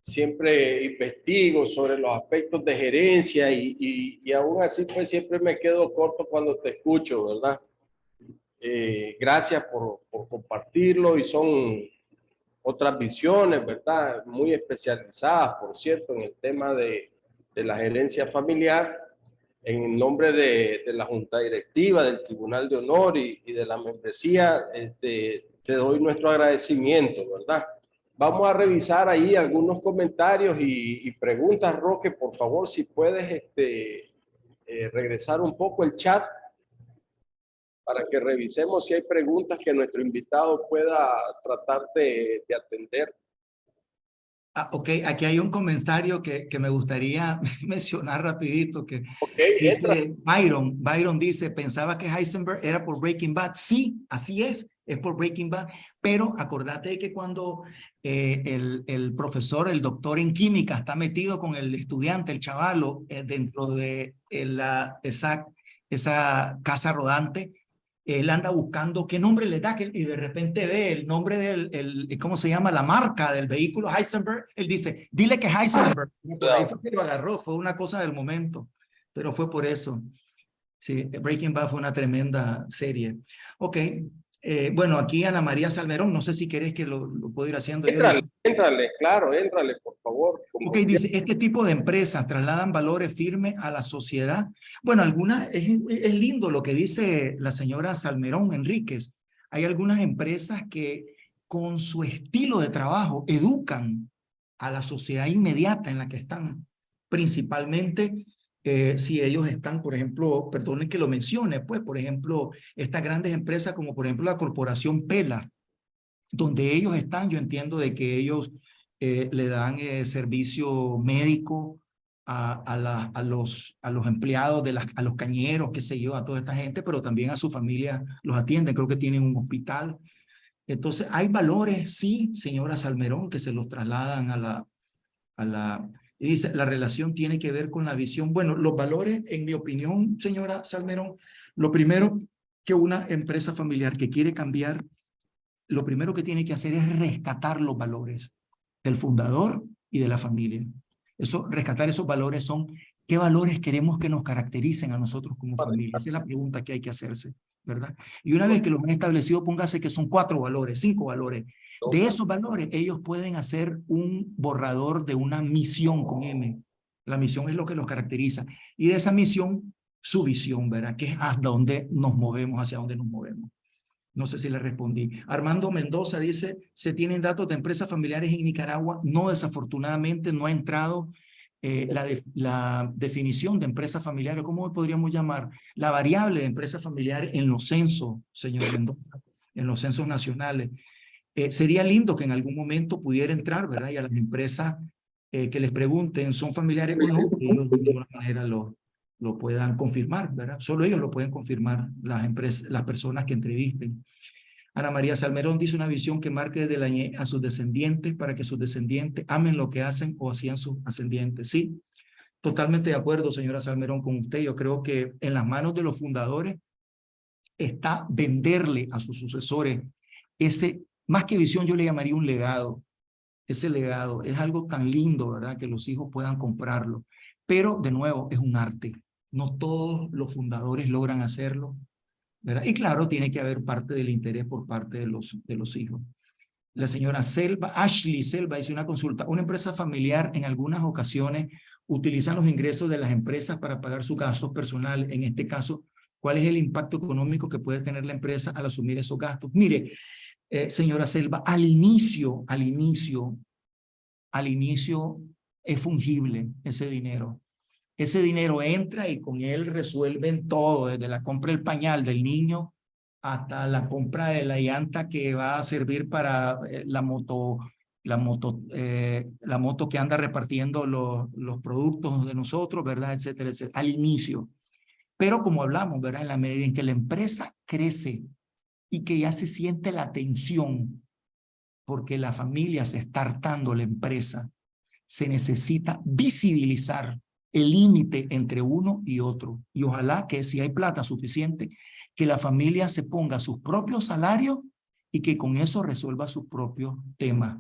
siempre investigo sobre los aspectos de gerencia y aún así, pues, siempre me quedo corto cuando te escucho, ¿verdad? Gracias por compartirlo y son otras visiones, ¿verdad? Muy especializadas, por cierto, en el tema de la gerencia familiar. En nombre de la Junta Directiva, del Tribunal de Honor y de la membresía, te doy nuestro agradecimiento, ¿verdad? Vamos a revisar ahí algunos comentarios y preguntas, Roque, por favor, si puedes regresar un poco el chat para que revisemos si hay preguntas que nuestro invitado pueda tratar de atender. Ok, aquí hay un comentario que me gustaría mencionar rapidito, que Entra. dice Byron dice, pensaba que Heisenberg era por Breaking Bad. Sí, así es por Breaking Bad, pero acordate de que cuando el profesor, el doctor en química está metido con el estudiante, el chavalo, dentro de esa casa rodante, él anda buscando qué nombre le da y de repente ve el nombre ¿cómo se llama? La marca del vehículo Heisenberg. Él dice, dile que Heisenberg. Por ahí fue que lo agarró, fue una cosa del momento, pero fue por eso. Sí, Breaking Bad fue una tremenda serie. Ok, bueno, aquí Ana María Salmerón, no sé si querés que lo puedo ir haciendo. Éntrale, claro, éntrale, por favor. Ok, dice, este tipo de empresas trasladan valores firmes a la sociedad. Bueno, algunas, es lindo lo que dice la señora Salmerón Enríquez. Hay algunas empresas que con su estilo de trabajo educan a la sociedad inmediata en la que están. Principalmente si ellos están, por ejemplo, perdonen que lo mencione, pues, por ejemplo, estas grandes empresas como por ejemplo la corporación Pela, donde ellos están, yo entiendo de que ellos le dan servicio médico a los empleados, a los cañeros, qué sé yo, a toda esta gente, pero también a su familia los atienden, creo que tienen un hospital. Entonces, hay valores, sí, señora Salmerón, que se los trasladan y dice, la relación tiene que ver con la visión. Bueno, los valores, en mi opinión, señora Salmerón, lo primero que una empresa familiar que quiere cambiar, lo primero que tiene que hacer es rescatar los valores del fundador y de la familia. Rescatar esos valores son, ¿qué valores queremos que nos caractericen a nosotros como familia? Esa es la pregunta que hay que hacerse, ¿verdad? Y una vez que lo han establecido, póngase que son 4 valores, 5 valores. De esos valores, ellos pueden hacer un borrador de una misión con M. La misión es lo que los caracteriza. Y de esa misión, su visión, ¿verdad? Que es hacia dónde nos movemos, hacia dónde nos movemos. No sé si le respondí. Armando Mendoza dice, ¿se tienen datos de empresas familiares en Nicaragua? No, desafortunadamente no ha entrado la definición de empresa familiar, ¿cómo podríamos llamar? La variable de empresa familiar en los censos, señor Mendoza, en los censos nacionales. Sería lindo que en algún momento pudiera entrar, ¿verdad? Y a las empresas que les pregunten, ¿son familiares o no? Y ellos de alguna manera lo puedan confirmar, ¿verdad? Solo ellos lo pueden confirmar, las personas que entrevisten. Ana María Salmerón dice una visión que marque desde la niñez a sus descendientes para que sus descendientes amen lo que hacen o hacían sus ascendientes. Sí, totalmente de acuerdo, señora Salmerón, con usted. Yo creo que en las manos de los fundadores está venderle a sus sucesores ese, más que visión, yo le llamaría un legado. Ese legado es algo tan lindo, ¿verdad? Que los hijos puedan comprarlo. Pero, de nuevo, es un arte. No todos los fundadores logran hacerlo, ¿verdad? Y claro, tiene que haber parte del interés por parte de los hijos. La señora Ashley Selva hizo una consulta. Una empresa familiar en algunas ocasiones utilizan los ingresos de las empresas para pagar sus gastos personales. En este caso, ¿cuál es el impacto económico que puede tener la empresa al asumir esos gastos? Mire, señora Selva, al inicio es fungible ese dinero. Ese dinero entra y con él resuelven todo, desde la compra del pañal del niño hasta la compra de la llanta que va a servir para la moto que anda repartiendo los productos de nosotros, ¿verdad? Etcétera, etcétera, al inicio. Pero como hablamos, ¿verdad? En la medida en que la empresa crece y que ya se siente la tensión porque la familia se está hartando la empresa, se necesita visibilizar el límite entre uno y otro. Y ojalá que si hay plata suficiente, que la familia se ponga sus propios salarios y que con eso resuelva sus propios temas.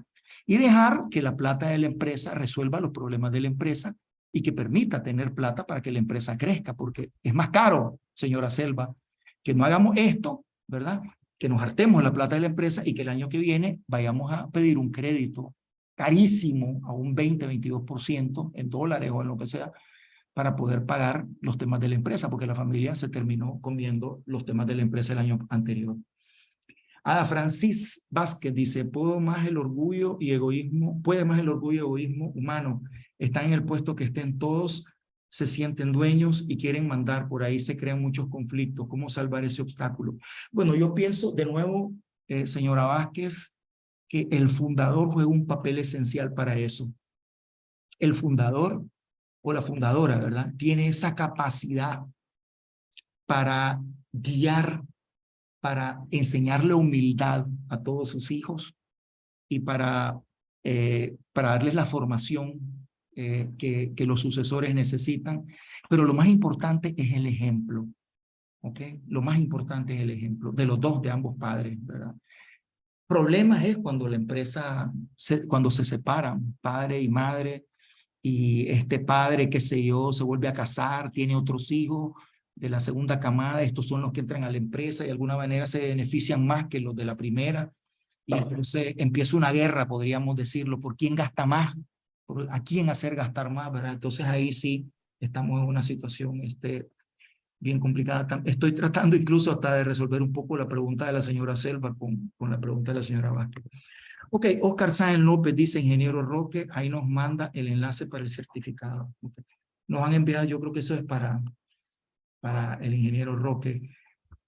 Y dejar que la plata de la empresa resuelva los problemas de la empresa y que permita tener plata para que la empresa crezca, porque es más caro, señora Selva, que no hagamos esto, ¿verdad? Que nos hartemos la plata de la empresa y que el año que viene vayamos a pedir un crédito carísimo a un 20-22% en dólares o en lo que sea para poder pagar los temas de la empresa, porque la familia se terminó comiendo los temas de la empresa el año anterior. Ada Francis Vázquez dice, puede más el orgullo y egoísmo humano. Está en el puesto que estén todos, se sienten dueños y quieren mandar. Por ahí se crean muchos conflictos. ¿Cómo salvar ese obstáculo? Bueno, yo pienso de nuevo, señora Vázquez, que el fundador juega un papel esencial para eso. El fundador o la fundadora, ¿verdad? Tiene esa capacidad para guiar, para enseñarle humildad a todos sus hijos y para darles la formación que los sucesores necesitan. Pero lo más importante es el ejemplo, ¿ok? Lo más importante es el ejemplo de los dos, de ambos padres, ¿verdad? Problemas es cuando la empresa, cuando se separan, padre y madre, y este padre, qué sé yo, se vuelve a casar, tiene otros hijos de la segunda camada, estos son los que entran a la empresa y de alguna manera se benefician más que los de la primera, y entonces empieza una guerra, podríamos decirlo, por quién gasta más, por a quién hacer gastar más, ¿verdad? Entonces ahí sí estamos en una situación bien complicada. Estoy tratando incluso hasta de resolver un poco la pregunta de la señora Selva con la pregunta de la señora Vázquez. Ok, Oscar Sáenz López dice, ingeniero Roque, ahí nos manda el enlace para el certificado. Okay. Nos han enviado, yo creo que eso es para el ingeniero Roque.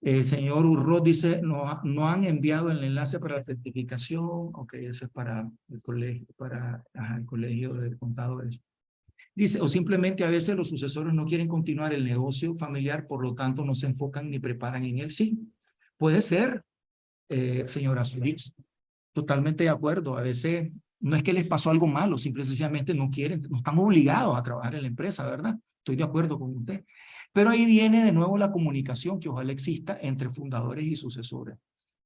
El señor Urro dice, no han enviado el enlace para la certificación. Ok, eso es para el colegio, el colegio de contadores. Dice, o simplemente a veces los sucesores no quieren continuar el negocio familiar, por lo tanto no se enfocan ni preparan en él. Sí, puede ser, señora Solís. Totalmente de acuerdo. A veces no es que les pasó algo malo, simple y sencillamente no quieren, no están obligados a trabajar en la empresa, ¿verdad? Estoy de acuerdo con usted. Pero ahí viene de nuevo la comunicación que ojalá exista entre fundadores y sucesores.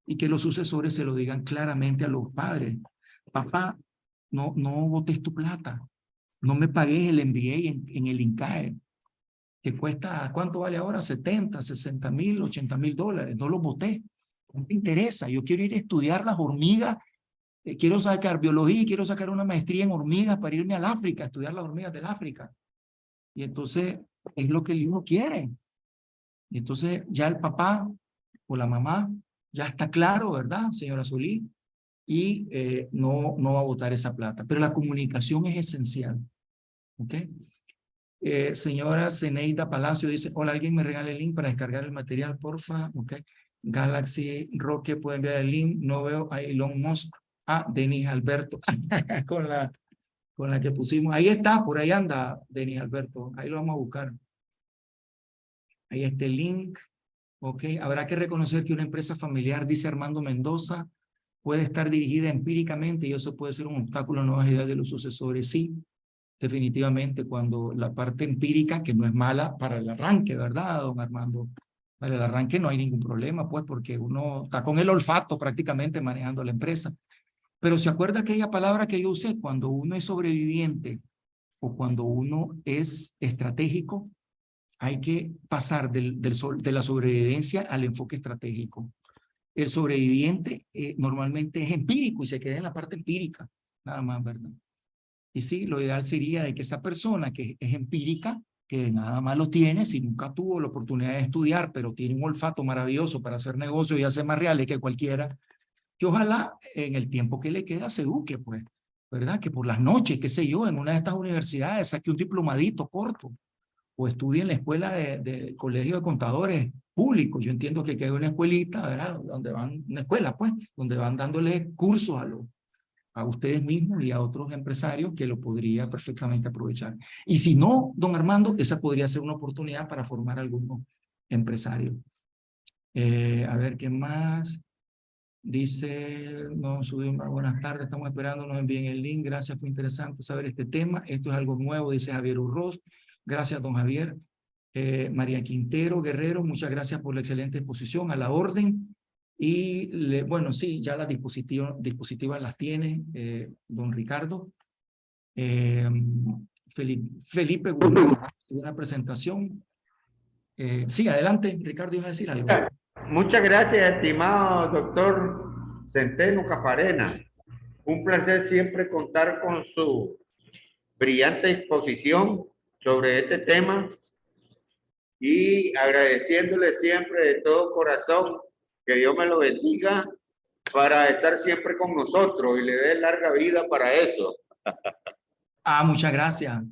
Y que los sucesores se lo digan claramente a los padres. Papá, no botes tu plata. No me pagues el MBA en el INCAE, que cuesta, ¿cuánto vale ahora? 70, 60 mil, 80 mil dólares. No lo boté. No me interesa. Yo quiero ir a estudiar las hormigas. Quiero sacar biología y quiero sacar una maestría en hormigas para irme al África, a estudiar las hormigas del África. Y entonces es lo que el hijo quiere. Y entonces ya el papá o la mamá ya está claro, ¿verdad, señora Solí? Y no va a botar esa plata. Pero la comunicación es esencial. ¿Ok? Señora Zeneida Palacio dice, hola, ¿alguien me regala el link para descargar el material, porfa? Ok. Galaxy Roque puede enviar el link. No veo a Elon Musk. Ah, Denis Alberto. con la que pusimos. Ahí está, por ahí anda Denis Alberto. Ahí lo vamos a buscar. Ahí está el link. Ok. Habrá que reconocer que una empresa familiar, dice Armando Mendoza, puede estar dirigida empíricamente y eso puede ser un obstáculo a nuevas ideas de los sucesores. Sí. Definitivamente, cuando la parte empírica, que no es mala para el arranque, ¿verdad, don Armando? Para el arranque no hay ningún problema, pues, porque uno está con el olfato prácticamente manejando la empresa. Pero ¿se acuerda aquella palabra que yo usé? Cuando uno es sobreviviente o cuando uno es estratégico, hay que pasar de la sobrevivencia al enfoque estratégico. El sobreviviente normalmente es empírico y se queda en la parte empírica, nada más, ¿verdad? Y sí, lo ideal sería de que esa persona que es empírica, que nada más lo tiene, si nunca tuvo la oportunidad de estudiar, pero tiene un olfato maravilloso para hacer negocios y hacer más reales que cualquiera, que ojalá en el tiempo que le queda se eduque, pues, ¿verdad? Que por las noches, qué sé yo, en una de estas universidades saque un diplomadito corto o estudie en la escuela del Colegio de Contadores Públicos. Yo entiendo que hay una escuelita, ¿verdad? Donde van, una escuela, pues, donde van dándole cursos a ustedes mismos y a otros empresarios que lo podría perfectamente aprovechar. Y si no, don Armando, esa podría ser una oportunidad para formar algunos empresarios. A ver, ¿qué más? Dice, no subimos, buenas tardes, estamos esperando, nos envíen el link, gracias, fue interesante saber este tema, esto es algo nuevo, dice Javier Urroz, Gracias, don Javier. María Quintero Guerrero, muchas gracias por la excelente exposición, a la orden. Y bueno, sí, ya las dispositivas las tiene don Ricardo. Felipe Guzmán, una presentación. Sí, adelante, Ricardo, iba a decir algo. Muchas gracias, estimado doctor Centeno Cafarena. Un placer siempre contar con su brillante exposición sobre este tema y agradeciéndole siempre de todo corazón que Dios me lo bendiga para estar siempre con nosotros y le dé larga vida para eso. Muchas gracias.